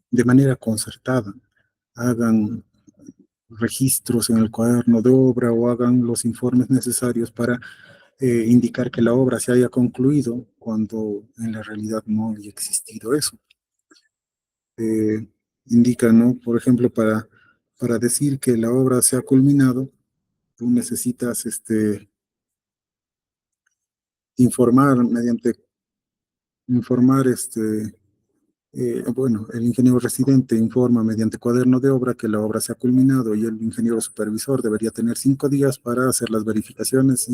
de manera concertada hagan registros en el cuaderno de obra o hagan los informes necesarios para indicar que la obra se haya concluido cuando en la realidad no haya existido eso. Eh, Indica, ¿no? Por ejemplo, para decir que la obra se ha culminado, tú necesitas informar mediante, informar bueno, el ingeniero residente informa mediante cuaderno de obra que la obra se ha culminado y el ingeniero supervisor debería tener 5 días para hacer las verificaciones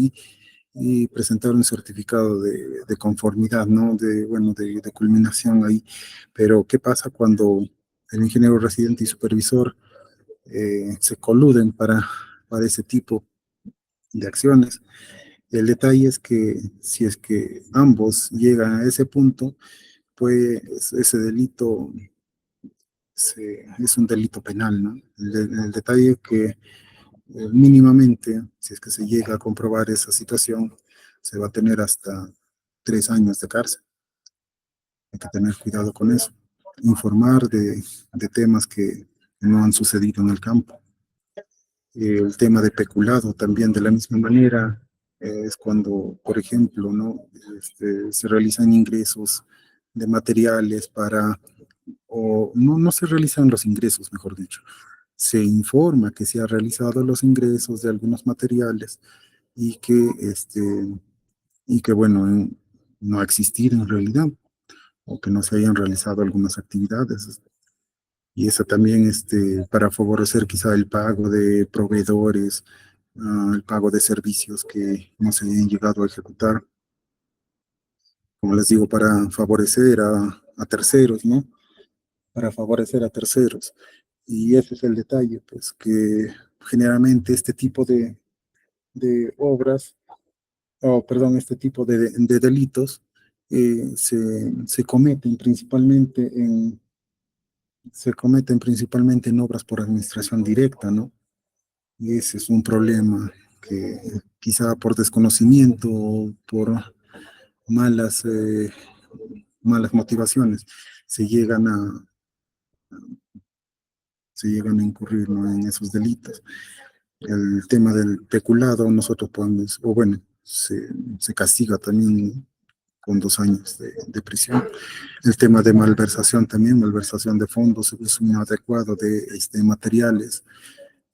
y presentar un certificado de conformidad, ¿no? Bueno, de culminación ahí. Pero, ¿qué pasa cuando el ingeniero residente y supervisor se coluden para ese tipo de acciones? El detalle es que si es que ambos llegan a ese punto, pues ese delito es un delito penal, ¿no? El detalle es que mínimamente, si es que se llega a comprobar esa situación, se va a tener hasta 3 años de cárcel. Hay que tener cuidado con eso. Informar de temas que no han sucedido en el campo. El tema de peculado también de la misma manera es cuando, por ejemplo, ¿no? Se realizan ingresos de materiales o no se realizan los ingresos, mejor dicho, se informa que se han realizado los ingresos de algunos materiales y que bueno, no ha existido en realidad, o que no se hayan realizado algunas actividades. Y eso también para favorecer quizá el pago de proveedores, el pago de servicios que no se hayan llegado a ejecutar, como les digo, para favorecer a terceros, ¿no? Para favorecer a terceros. Y ese es el detalle, pues que generalmente este tipo de obras, o perdón, este tipo de delitos se cometen principalmente en obras por administración directa, ¿no? Y ese es un problema que quizá por desconocimiento o por malas, malas motivaciones se llegan a, se llegan a incurrir, ¿no? En esos delitos. El tema del peculado, nosotros podemos, o bueno, se castiga también con 2 años de prisión. El tema de malversación también, malversación de fondos, uso inadecuado de materiales,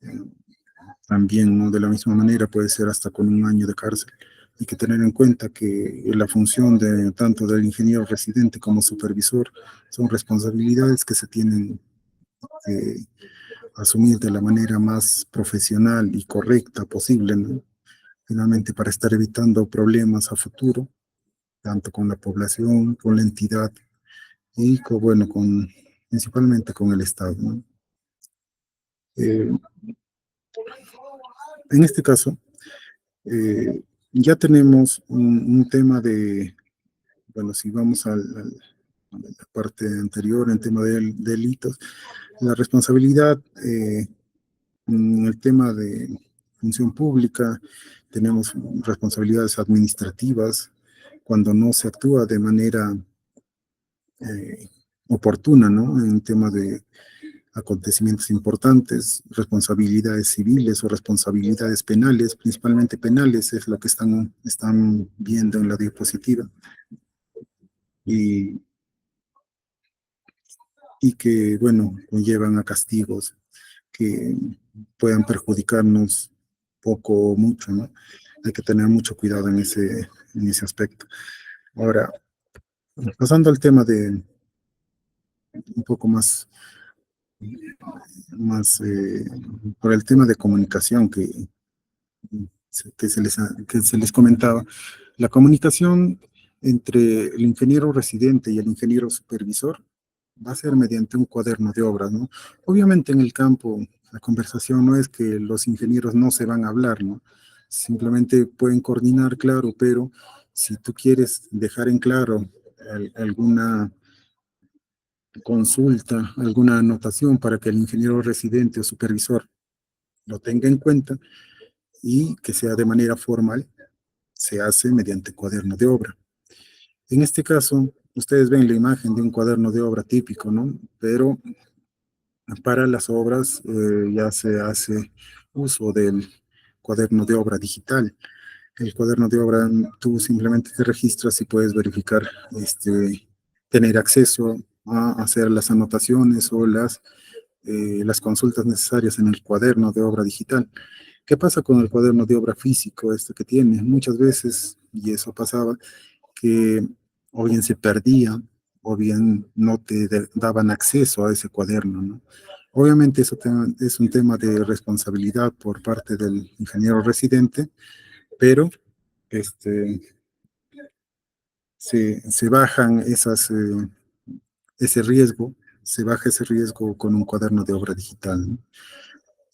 eh, también, ¿no? De la misma manera puede ser hasta con 1 año de cárcel. Hay que tener en cuenta que la función de tanto del ingeniero residente como supervisor son responsabilidades que se tienen que asumir de la manera más profesional y correcta posible, ¿no? Finalmente, para estar evitando problemas a futuro, tanto con la población, con la entidad y bueno, principalmente con el Estado, ¿no? Eh, en este caso, ya tenemos un tema bueno, si vamos a la parte anterior, en tema de delitos, la responsabilidad, en el tema de función pública, tenemos responsabilidades administrativas cuando no se actúa de manera oportuna, ¿no? En tema de acontecimientos importantes, responsabilidades civiles o responsabilidades penales, principalmente penales, es lo que están viendo en la diapositiva, y, y que, bueno, conllevan a castigos que puedan perjudicarnos poco o mucho, ¿no? Hay que tener mucho cuidado en ese aspecto. Ahora, pasando al tema de un poco más por el tema de comunicación que se les comentaba. La comunicación entre el ingeniero residente y el ingeniero supervisor va a ser mediante un cuaderno de obras, ¿no? Obviamente en el campo la conversación no es que los ingenieros no se van a hablar, ¿no? Simplemente pueden coordinar, claro, pero si tú quieres dejar en claro alguna consulta, alguna anotación para que el ingeniero residente o supervisor lo tenga en cuenta, y que sea de manera formal, se hace mediante cuaderno de obra. En este caso, ustedes ven la imagen de un cuaderno de obra típico, ¿no? Pero para las obras ya se hace uso del cuaderno de obra digital. El cuaderno de obra, tú simplemente te registras y puedes verificar, tener acceso a hacer las anotaciones o las consultas necesarias en el cuaderno de obra digital. ¿Qué pasa con el cuaderno de obra físico, este que tiene? Muchas veces, y eso pasaba, que o bien se perdía, o bien no te daban acceso a ese cuaderno, ¿no? Obviamente eso es un tema de responsabilidad por parte del ingeniero residente, pero este, se bajan ese riesgo, se baja ese riesgo con un cuaderno de obra digital, ¿no?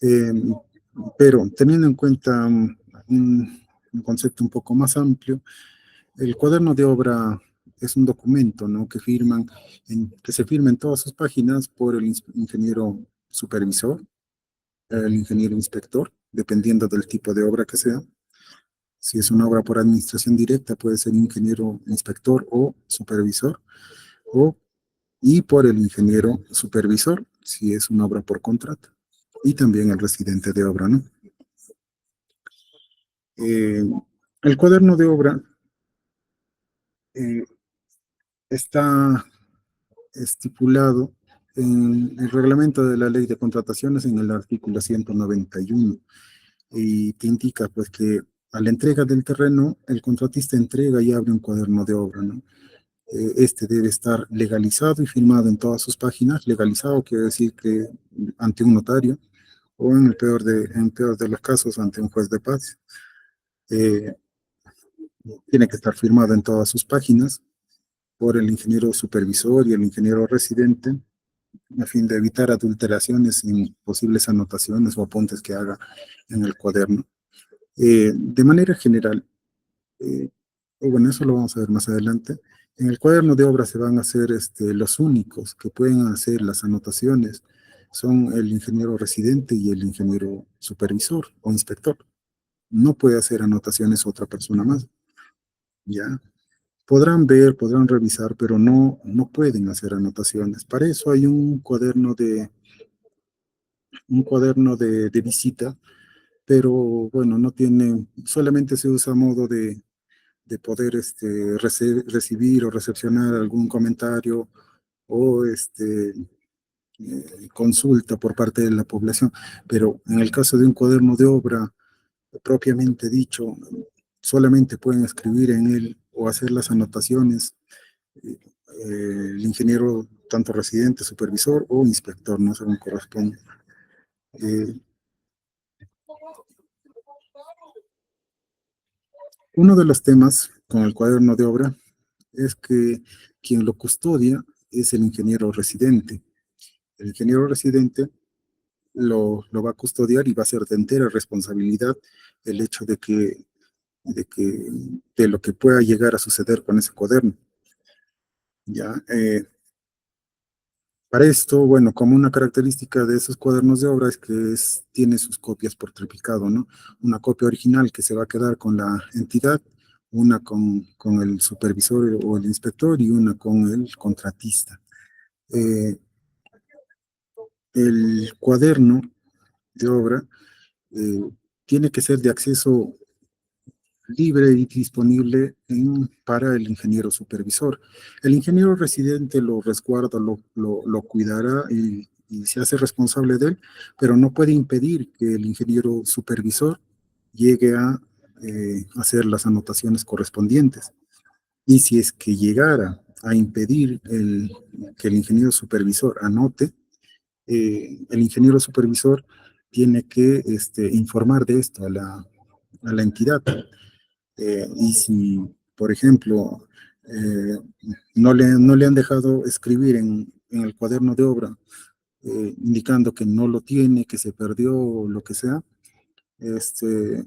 Eh, pero teniendo en cuenta un concepto un poco más amplio, el cuaderno de obra es un documento, ¿no? Que se firma en todas sus páginas por el ingeniero supervisor, el ingeniero inspector, dependiendo del tipo de obra que sea. Si es una obra por administración directa, puede ser ingeniero inspector o supervisor, o, y por el ingeniero supervisor, si es una obra por contrato, y también el residente de obra, ¿no? Eh, el cuaderno de obra eh, está estipulado en el reglamento de la ley de contrataciones en el artículo 191 y te indica pues que a la entrega del terreno el contratista entrega y abre un cuaderno de obra, ¿no? Este debe estar legalizado y firmado en todas sus páginas. Legalizado quiere decir que ante un notario o en el peor de los casos ante un juez de paz. Eh, Tiene que estar firmado en todas sus páginas por el ingeniero supervisor y el ingeniero residente a fin de evitar adulteraciones en posibles anotaciones o apuntes que haga en el cuaderno. De manera general, eh, bueno, eso lo vamos a ver más adelante. En el cuaderno de obra se van a hacer los únicos que pueden hacer las anotaciones son el ingeniero residente y el ingeniero supervisor o inspector. No puede hacer anotaciones otra persona más, ¿ya? Podrán ver, podrán revisar, pero no pueden hacer anotaciones. Para eso hay un cuaderno de visita, pero bueno, no tiene, solamente se usa a modo de poder recibir o recepcionar algún comentario o consulta por parte de la población. Pero en el caso de un cuaderno de obra propiamente dicho, solamente pueden escribir en él o hacer las anotaciones el ingeniero, tanto residente, supervisor o inspector, no según corresponde. Eh, Uno de los temas con el cuaderno de obra es que quien lo custodia es el ingeniero residente. El ingeniero residente lo va a custodiar y va a ser de entera responsabilidad el hecho de lo que pueda llegar a suceder con ese cuaderno. Ya, para esto, bueno, como una característica de esos cuadernos de obra es que tiene sus copias por triplicado, ¿no? Una copia original que se va a quedar con la entidad, una con el supervisor o el inspector y una con el contratista. Eh, el cuaderno de obra eh, tiene que ser de acceso libre y disponible para el ingeniero supervisor. El ingeniero residente lo resguarda, lo cuidará y se hace responsable de él, pero no puede impedir que el ingeniero supervisor llegue a hacer las anotaciones correspondientes. Y si es que llegara a impedir que el ingeniero supervisor anote, el ingeniero supervisor tiene que informar de esto a la entidad. Y si, por ejemplo, eh, no le han dejado escribir en el cuaderno de obra, indicando que no lo tiene, que se perdió o lo que sea, este,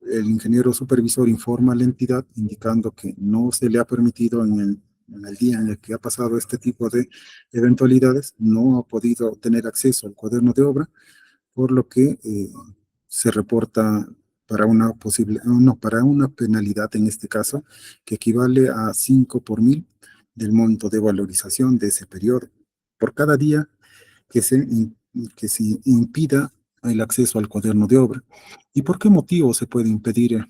el ingeniero supervisor informa a la entidad indicando que no se le ha permitido en el día en el que ha pasado este tipo de eventualidades, no ha podido tener acceso al cuaderno de obra, por lo que se reporta para una no, para una penalidad en este caso, que equivale a 5 por 1000 del monto de valorización de ese periodo, por cada día que se impida el acceso al cuaderno de obra. ¿Y por qué motivo se puede impedir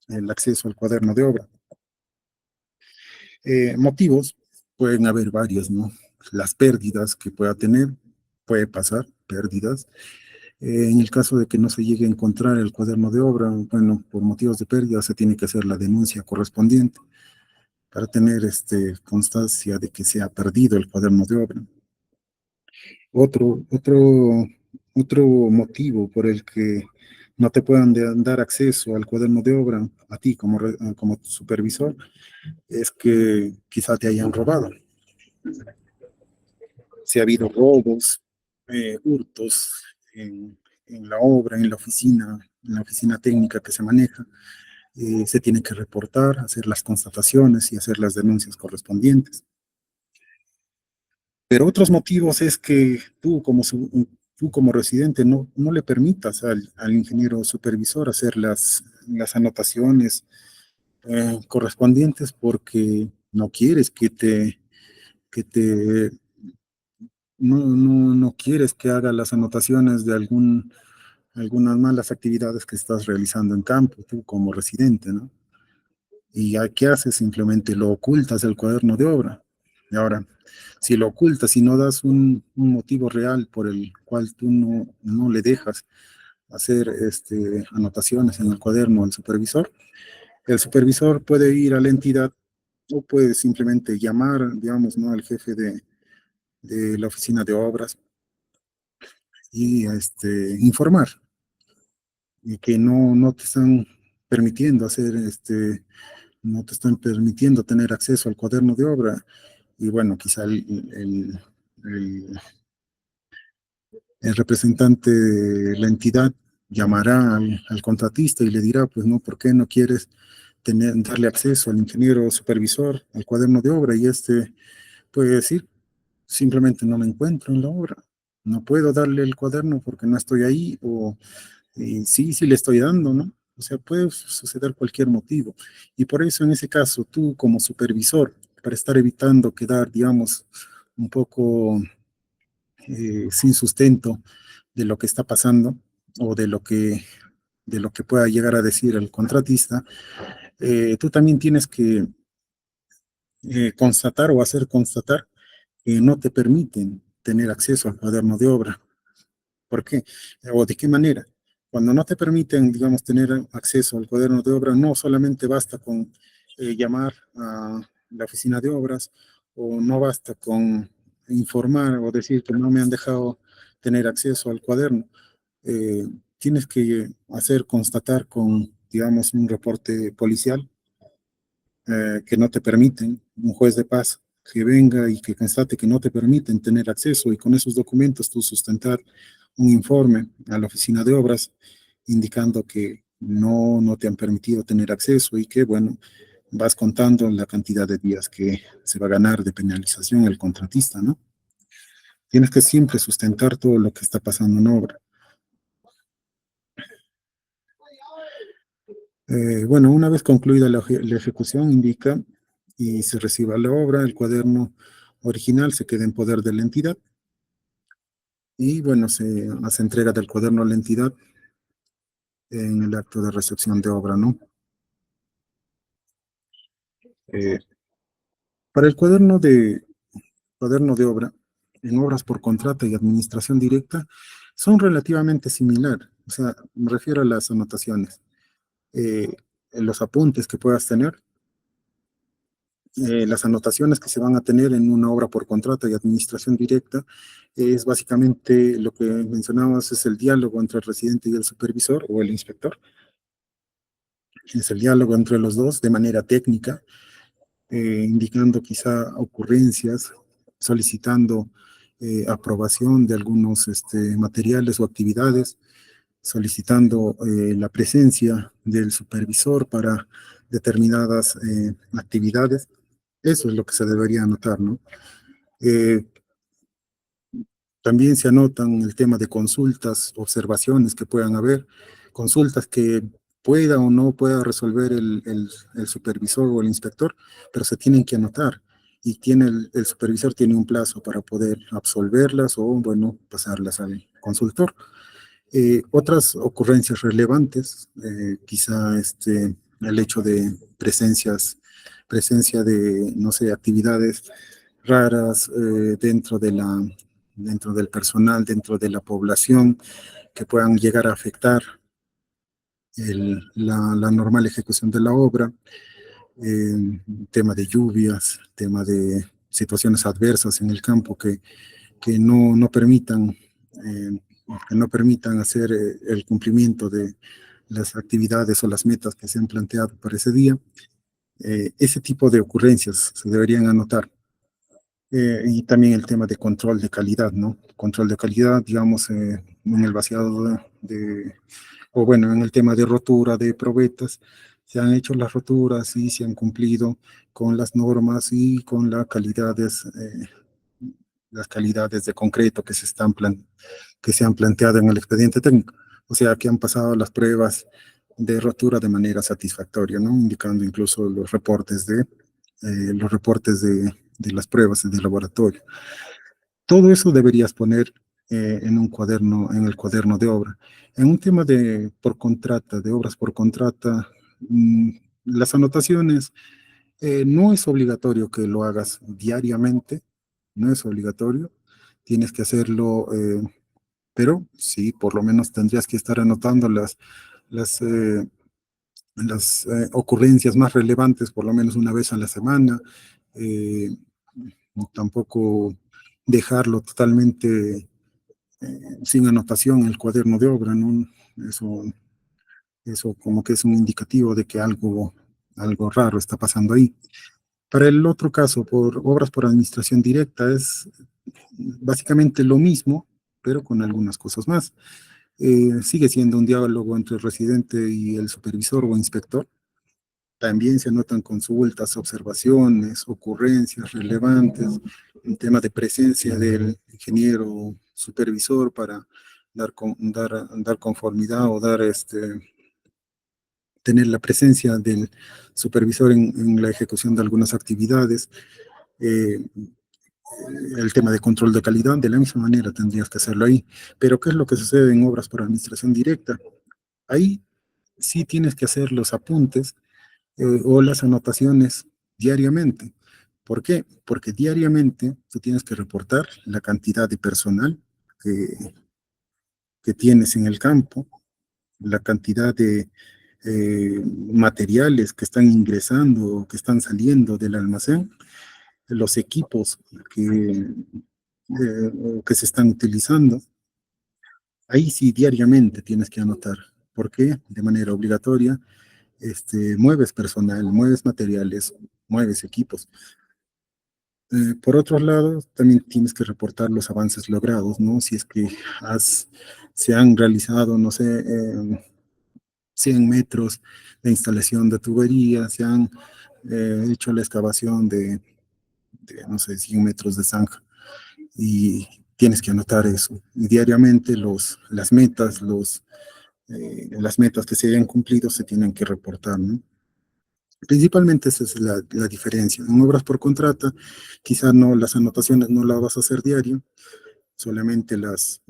el acceso al cuaderno de obra? Motivos pueden haber varios, ¿no? Las pérdidas que pueda tener, puede pasar, pérdidas. En el caso de que no se llegue a encontrar el cuaderno de obra, bueno, por motivos de pérdida se tiene que hacer la denuncia correspondiente para tener constancia de que se ha perdido el cuaderno de obra. Otro, otro, otro motivo por el que no te puedan dar acceso al cuaderno de obra a ti como supervisor es que quizá te hayan robado. Si ha habido robos, hurtos en la obra, en la oficina técnica que se maneja, se tiene que reportar, hacer las constataciones y hacer las denuncias correspondientes. Pero otros motivos es que tú como residente no le permitas al ingeniero supervisor hacer las anotaciones correspondientes porque no quieres que te no quieres que haga las anotaciones de algunas malas actividades que estás realizando en campo, tú como residente, ¿no? Y ya, ¿qué haces? Simplemente lo ocultas el cuaderno de obra. Y ahora, si lo ocultas y no das un motivo real por el cual tú no le dejas hacer anotaciones en el cuaderno al supervisor, el supervisor puede ir a la entidad o puede simplemente llamar, digamos, ¿no?, al jefe de la oficina de obras y informar y que no te están permitiendo hacer no te están permitiendo tener acceso al cuaderno de obra. Y bueno, quizá el- el representante de la entidad llamará al contratista y le dirá, pues no, ¿por qué no quieres darle acceso al ingeniero supervisor al cuaderno de obra? Y puede decir, simplemente no me encuentro en la obra, no puedo darle el cuaderno porque no estoy ahí, o sí le estoy dando, ¿no? O sea, puede suceder cualquier motivo. Y por eso, en ese caso, tú como supervisor, para estar evitando quedar, digamos, un poco sin sustento de lo que está pasando o de lo que pueda llegar a decir el contratista, tú también tienes que constatar o hacer constatar que no te permiten tener acceso al cuaderno de obra. ¿Por qué? ¿O de qué manera? Cuando no te permiten, digamos, tener acceso al cuaderno de obra, no solamente basta con llamar a la oficina de obras, o no basta con informar o decir que no me han dejado tener acceso al cuaderno. Eh, Tienes que hacer constatar con, digamos, un reporte policial que no te permiten, un juez de paz que venga y que constate que no te permiten tener acceso, y con esos documentos tú sustentar un informe a la oficina de obras indicando que no te han permitido tener acceso y que, bueno, vas contando la cantidad de días que se va a ganar de penalización el contratista, ¿no? Tienes que siempre sustentar todo lo que está pasando en obra. Bueno, una vez concluida la ejecución, indica y se reciba la obra, el cuaderno original se queda en poder de la entidad y, bueno, se hace entrega del cuaderno a la entidad en el acto de recepción de obra, ¿no? Eh, para el cuaderno de obra, en obras por contrato y administración directa, son relativamente similares. O sea, me refiero a las anotaciones, eh, los apuntes que puedas tener, las anotaciones que se van a tener en una obra por contrato y administración directa, es básicamente lo que mencionabas, es el diálogo entre el residente y el supervisor o el inspector. Es el diálogo entre los dos de manera técnica, indicando quizá ocurrencias, solicitando aprobación de algunos materiales o actividades, solicitando la presencia del supervisor para determinadas actividades. Eso es lo que se debería anotar, ¿no? Eh, También se anotan el tema de consultas, observaciones que puedan haber, consultas que pueda o no pueda resolver el supervisor o el inspector, pero se tienen que anotar y el supervisor tiene un plazo para poder absolverlas o, bueno, pasarlas al consultor. Otras ocurrencias relevantes, quizá el hecho de presencia de, no sé, actividades raras dentro del personal, dentro de la población, que puedan llegar a afectar la normal ejecución de la obra, tema de lluvias, tema de situaciones adversas en el campo que no permitan, que no permitan hacer el cumplimiento de las actividades o las metas que se han planteado para ese día. Ese tipo de ocurrencias se deberían anotar. Y también el tema de control de calidad, ¿no? Control de calidad, digamos, en el vaciado o bueno, en el tema de rotura de probetas, se han hecho las roturas y se han cumplido con las normas y con las calidades de concreto que se han planteado en el expediente técnico. O sea, que han pasado las pruebas de rotura de manera satisfactoria, ¿no? Indicando incluso los reportes de las pruebas de laboratorio. Todo eso deberías poner en un cuaderno, en el cuaderno de obra. En un tema de por contrata, de obras por contrata, las anotaciones, no es obligatorio que lo hagas diariamente, no es obligatorio, tienes que hacerlo, pero sí, por lo menos tendrías que estar anotando las, eh, las ocurrencias más relevantes por lo menos una vez a la semana. eh, Tampoco dejarlo totalmente sin anotación en el cuaderno de obra, ¿no? Eso, eso como que es un indicativo de que algo raro está pasando ahí. Para el otro caso, por obras por administración directa, es básicamente lo mismo, pero con algunas cosas más. Sigue siendo un diálogo entre el residente y el supervisor o inspector. También se anotan consultas, observaciones, ocurrencias relevantes, un tema de presencia del ingeniero supervisor para dar conformidad o tener la presencia del supervisor en la ejecución de algunas actividades. Eh, el tema de control de calidad, de la misma manera tendrías que hacerlo ahí. Pero ¿qué es lo que sucede en obras por administración directa? Ahí sí tienes que hacer los apuntes o las anotaciones diariamente. ¿Por qué? Porque diariamente tú tienes que reportar la cantidad de personal que, que tienes en el campo, la cantidad de materiales que están ingresando o que están saliendo del almacén, los equipos que se están utilizando. Ahí sí diariamente tienes que anotar. ¿Por qué? De manera obligatoria, mueves personal, mueves materiales, mueves equipos. Por otro lado, también tienes que reportar los avances logrados, ¿no? Si es que se han realizado, no sé, 100 metros de instalación de tubería, se han hecho la excavación no sé, 100 metros de zanja. Y tienes que anotar eso. Y diariamente las metas que se hayan cumplido se tienen que reportar, ¿no? Principalmente esa es la diferencia. En obras por contrata, quizá no, las anotaciones no las vas a hacer diario, solamente las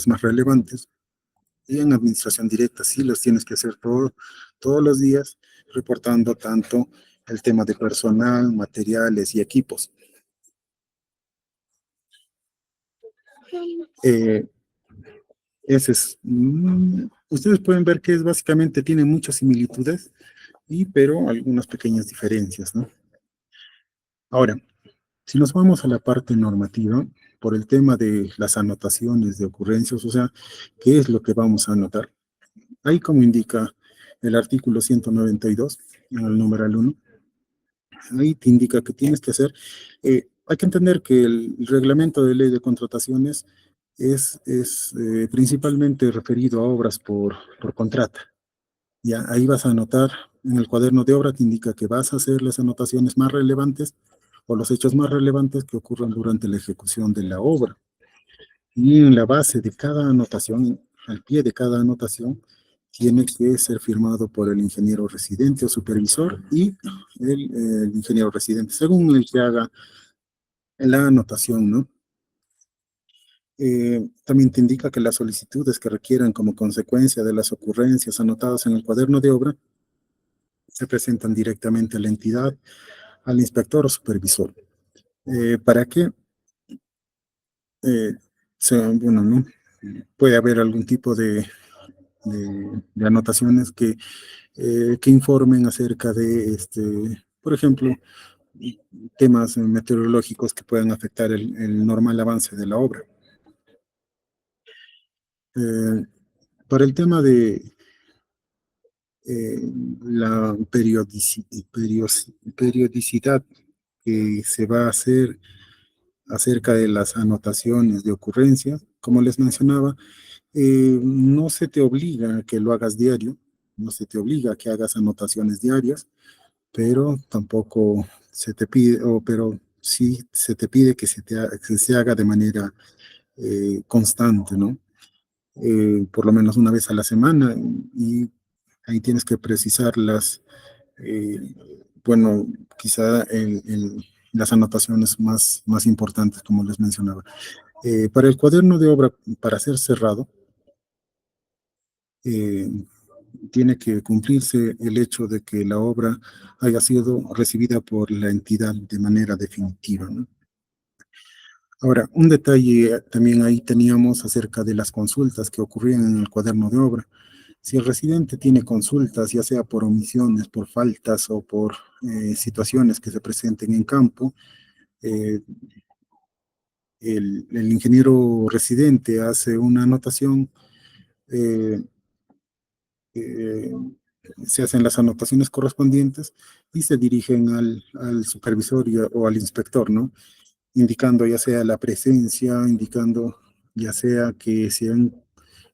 más relevantes. Y en administración directa sí las tienes que hacer todos los días, reportando tanto el tema de personal, materiales y equipos. Eh, ustedes pueden ver que básicamente tiene muchas similitudes, pero algunas pequeñas diferencias, ¿no? Ahora, si nos vamos a la parte normativa, por el tema de las anotaciones de ocurrencias, o sea, ¿qué es lo que vamos a anotar? Ahí como indica el artículo 192, en el numeral 1, ahí te indica que tienes que hacer, hay que entender que el reglamento de ley de contrataciones es principalmente referido a obras por contrata. Ya, ahí vas a anotar en el cuaderno de obra, te indica que vas a hacer las anotaciones más relevantes o los hechos más relevantes que ocurran durante la ejecución de la obra. Y en la base de cada anotación, al pie de cada anotación, tiene que ser firmado por el ingeniero residente o supervisor y el ingeniero residente, según el que haga la anotación, ¿no? También te indica que las solicitudes que requieran como consecuencia de las ocurrencias anotadas en el cuaderno de obra se presentan directamente a la entidad, al inspector o supervisor. ¿Para qué? Bueno, ¿no? Puede haber algún tipo de anotaciones que informen acerca de, por ejemplo, temas meteorológicos que puedan afectar el normal avance de la obra. Eh, para el tema de eh, la periodicidad que se va a hacer acerca de las anotaciones de ocurrencia, como les mencionaba, no se te obliga a que lo hagas diario, no se te obliga a que hagas anotaciones diarias, pero tampoco se te pide, pero sí se te pide que se haga de manera constante, ¿no? Por lo menos una vez a la semana, y ahí tienes que precisar eh, bueno, quizá las anotaciones más importantes, como les mencionaba. Para el cuaderno de obra, para ser cerrado, eh, tiene que cumplirse el hecho de que la obra haya sido recibida por la entidad de manera definitiva, ¿no? Ahora, un detalle también ahí teníamos acerca de las consultas que ocurrían en el cuaderno de obra. Si el residente tiene consultas, ya sea por omisiones, por faltas o por situaciones que se presenten en campo, eh, el ingeniero residente hace una anotación, eh, eh, se hacen las anotaciones correspondientes y se dirigen al supervisor o al inspector, ¿no? Indicando ya sea la presencia, indicando ya sea que se han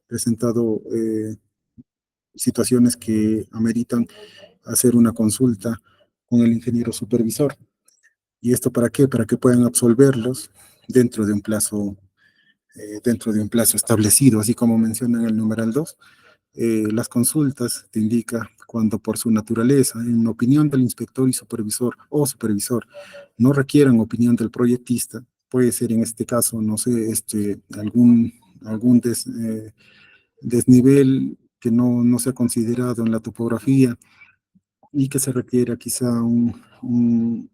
presentado situaciones que ameritan hacer una consulta con el ingeniero supervisor. ¿Y esto para qué? Para que puedan absolverlos dentro de un plazo, dentro de un plazo establecido, así como menciona en el numeral 2. Las consultas te indica cuando por su naturaleza, en opinión del inspector y supervisor o supervisor, no requieran opinión del proyectista, puede ser en este caso, no sé, algún desnivel que no se ha considerado en la topografía y que se requiera quizá un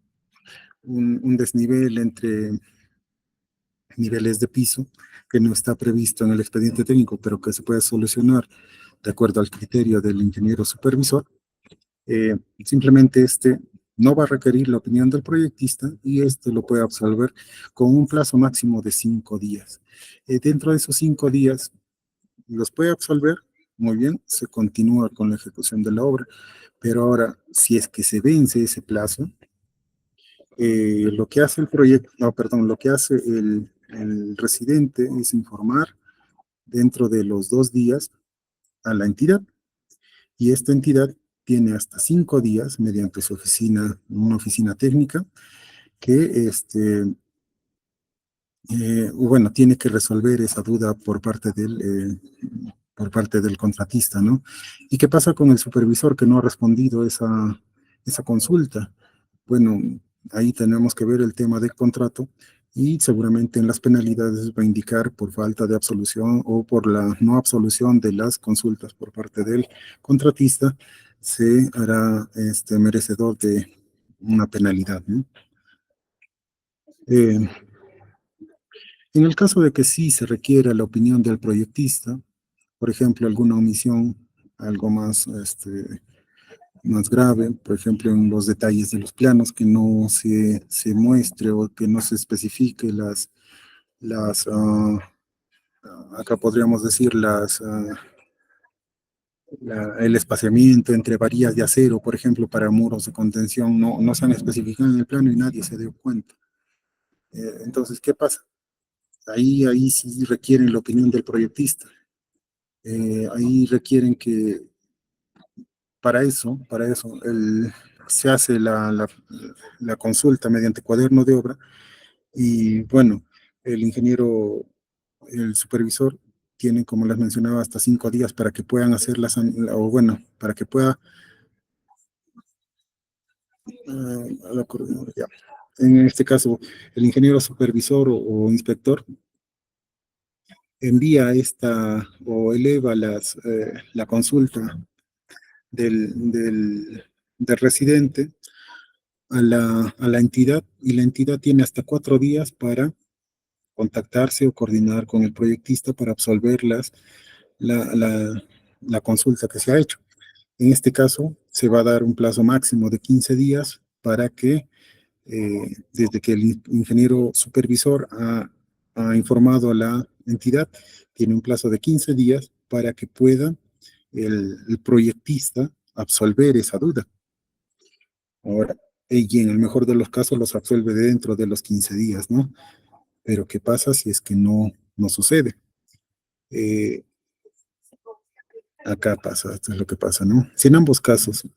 desnivel entre niveles de piso que no está previsto en el expediente técnico, pero que se puede solucionar de acuerdo al criterio del ingeniero supervisor. Simplemente no va a requerir la opinión del proyectista y lo puede absolver con un plazo máximo de 5 días. Dentro de esos 5 días los puede absolver, muy bien, se continúa con la ejecución de la obra, pero ahora, si es que se vence ese plazo, lo que hace el proyecto, no, perdón, lo que hace el residente es informar dentro de los 2 días a la entidad, y esta entidad tiene hasta 5 días mediante su oficina, una oficina técnica, que bueno, tiene que resolver esa duda por parte del contratista, ¿no? ¿Y qué pasa con el supervisor que no ha respondido esa consulta? Bueno, ahí tenemos que ver el tema del contrato y seguramente en las penalidades va a indicar por falta de absolución o por la no absolución de las consultas por parte del contratista, se hará merecedor de una penalidad, ¿no? Eh, en el caso de que sí se requiera la opinión del proyectista, por ejemplo, alguna omisión, algo más grave, por ejemplo, en los detalles de los planos, que no se muestre o que no se especifique acá podríamos decir el espaciamiento entre varillas de acero, por ejemplo, para muros de contención, no se han especificado en el plano y nadie se dio cuenta. Entonces, ¿qué pasa? Ahí sí requieren la opinión del proyectista. Ahí requieren que para eso, se hace la consulta mediante cuaderno de obra y bueno, el ingeniero, el supervisor, tienen, como les mencionaba, hasta 5 días para que puedan hacer o bueno, para que pueda, ya. En este caso, el ingeniero supervisor o inspector envía o eleva la consulta del residente a la entidad, y la entidad tiene hasta 4 días para contactarse o coordinar con el proyectista para absolver la, la, la consulta que se ha hecho. En este caso, se va a dar un plazo máximo de 15 días para que, desde que el ingeniero supervisor ha informado a la entidad, tiene un plazo de 15 días para que pueda el proyectista absolver esa duda. Ahora, y en el mejor de los casos los absuelve dentro de los 15 días, ¿no? Pero ¿qué pasa si es que no sucede? Eh, Acá pasa, esto es lo que pasa, ¿no? Si en ambos casos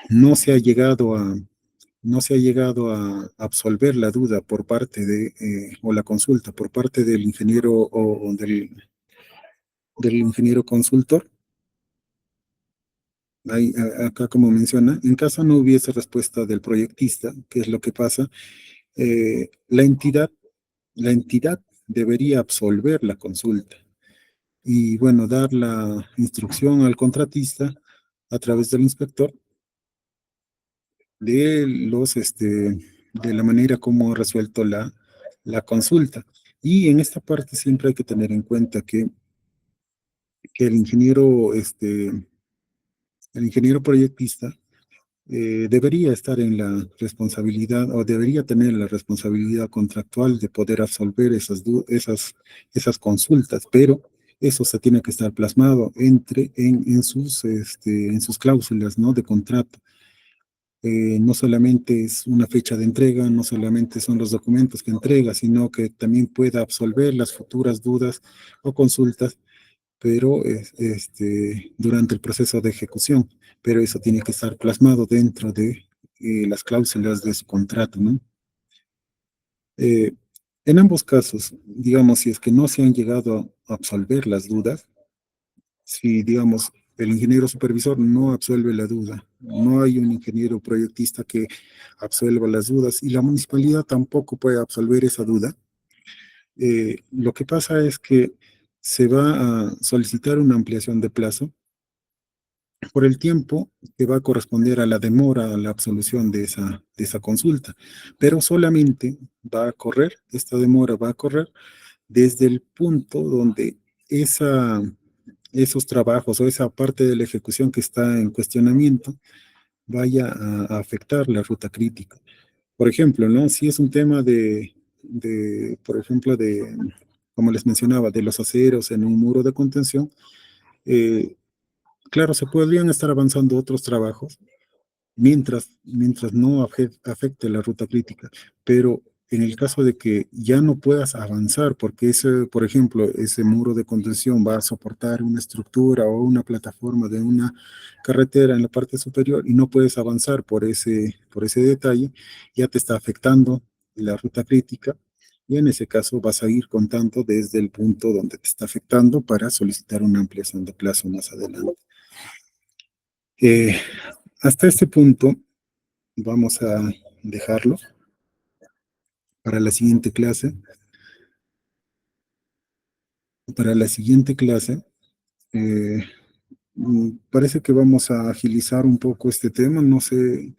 no se ha llegado a, no se ha llegado a absolver la duda por parte o la consulta por parte del ingeniero o del ingeniero consultor, acá como menciona, en caso no hubiese respuesta del proyectista, ¿qué es lo que pasa? Eh, la entidad, la entidad debería absolver la consulta y, bueno, dar la instrucción al contratista a través del inspector de la manera como ha resuelto la consulta. Y en esta parte siempre hay que tener en cuenta que el ingeniero proyectista debería estar en la responsabilidad o debería tener la responsabilidad contractual de poder absolver esas consultas, pero eso se tiene que estar plasmado en sus cláusulas, ¿no?, de contrato. No solamente es una fecha de entrega, no solamente son los documentos que entrega, sino que también pueda absolver las futuras dudas o consultas, pero durante el proceso de ejecución. Pero eso tiene que estar plasmado dentro de las cláusulas de su contrato, ¿no? Eh, en ambos casos, digamos, si es que no se han llegado a absolver las dudas, si, digamos, el ingeniero supervisor no absuelve la duda, no hay un ingeniero proyectista que absuelva las dudas y la municipalidad tampoco puede absolver esa duda, lo que pasa es que se va a solicitar una ampliación de plazo por el tiempo que va a corresponder a la demora a la absolución de esa consulta, pero solamente esta demora va a correr desde el punto donde esos trabajos o esa parte de la ejecución que está en cuestionamiento vaya a afectar la ruta crítica. Por ejemplo, ¿no? Si es un tema por ejemplo, como les mencionaba, de los aceros en un muro de contención, eh, claro, se podrían estar avanzando otros trabajos mientras no afecte la ruta crítica. Pero en el caso de que ya no puedas avanzar, porque por ejemplo, ese muro de contención va a soportar una estructura o una plataforma de una carretera en la parte superior y no puedes avanzar por ese detalle, ya te está afectando la ruta crítica. Y en ese caso vas a ir contando desde el punto donde te está afectando para solicitar una ampliación de plazo más adelante. Eh, Hasta este punto vamos a dejarlo para la siguiente clase. Para la siguiente clase, eh, parece que vamos a agilizar un poco este tema. No sé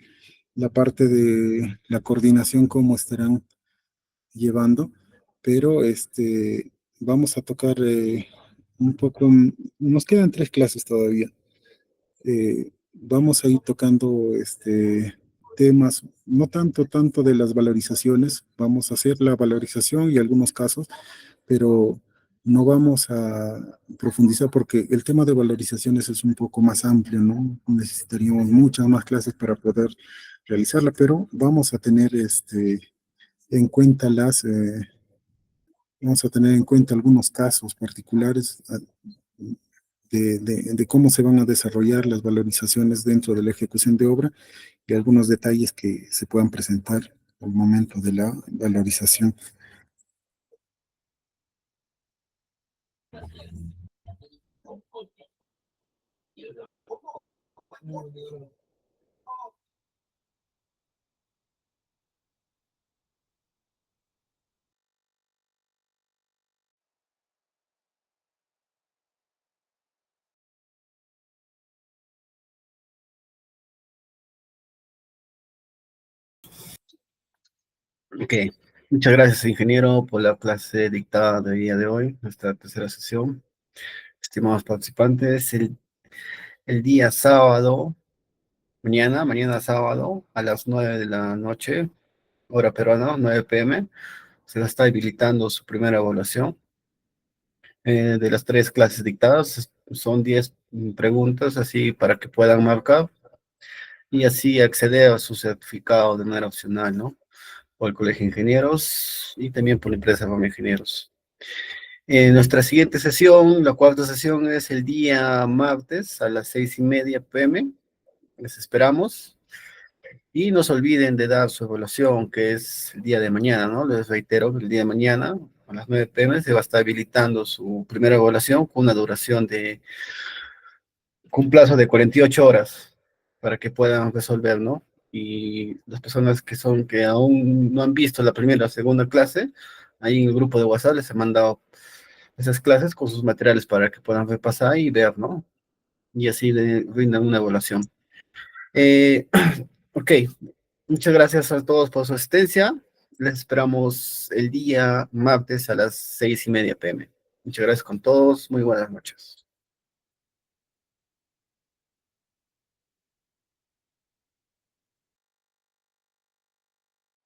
la parte de la coordinación cómo estarán llevando, pero vamos a tocar un poco. Nos quedan 3 clases todavía. Vamos a ir tocando temas, no tanto de las valorizaciones, vamos a hacer la valorización y algunos casos, pero no vamos a profundizar porque el tema de valorizaciones es un poco más amplio, ¿no? Necesitaríamos muchas más clases para poder realizarla, pero en cuenta vamos a tener en cuenta algunos casos particulares de cómo se van a desarrollar las valorizaciones dentro de la ejecución de obra y algunos detalles que se puedan presentar al momento de la valorización. Ok, muchas gracias, ingeniero, por la clase dictada del día de hoy, nuestra tercera sesión. Estimados participantes, el día sábado, mañana sábado, a las 9 de la noche, hora peruana, 9 p.m., se está habilitando su primera evaluación. De las 3 clases dictadas, son 10 preguntas, así para que puedan marcar y así acceder a su certificado de manera opcional, ¿no? Por el Colegio de Ingenieros y también por la empresa Rama Ingenieros. Nuestra siguiente sesión, la cuarta sesión, es el día martes a las 6:30 p.m. Les esperamos. Y no se olviden de dar su evaluación, que es el día de mañana, ¿no? Les reitero, el día de mañana, a las 9 p.m., se va a estar habilitando su primera evaluación con una duración con un plazo de 48 horas para que puedan resolver, ¿no? Y las personas que aún no han visto la primera o segunda clase, ahí en el grupo de WhatsApp les he mandado esas clases con sus materiales para que puedan repasar y ver, ¿no? Y así le brindan una evaluación. Eh, ok, muchas gracias a todos por su asistencia. Les esperamos el día martes a las 6:30 p.m. Muchas gracias con todos. Muy buenas noches.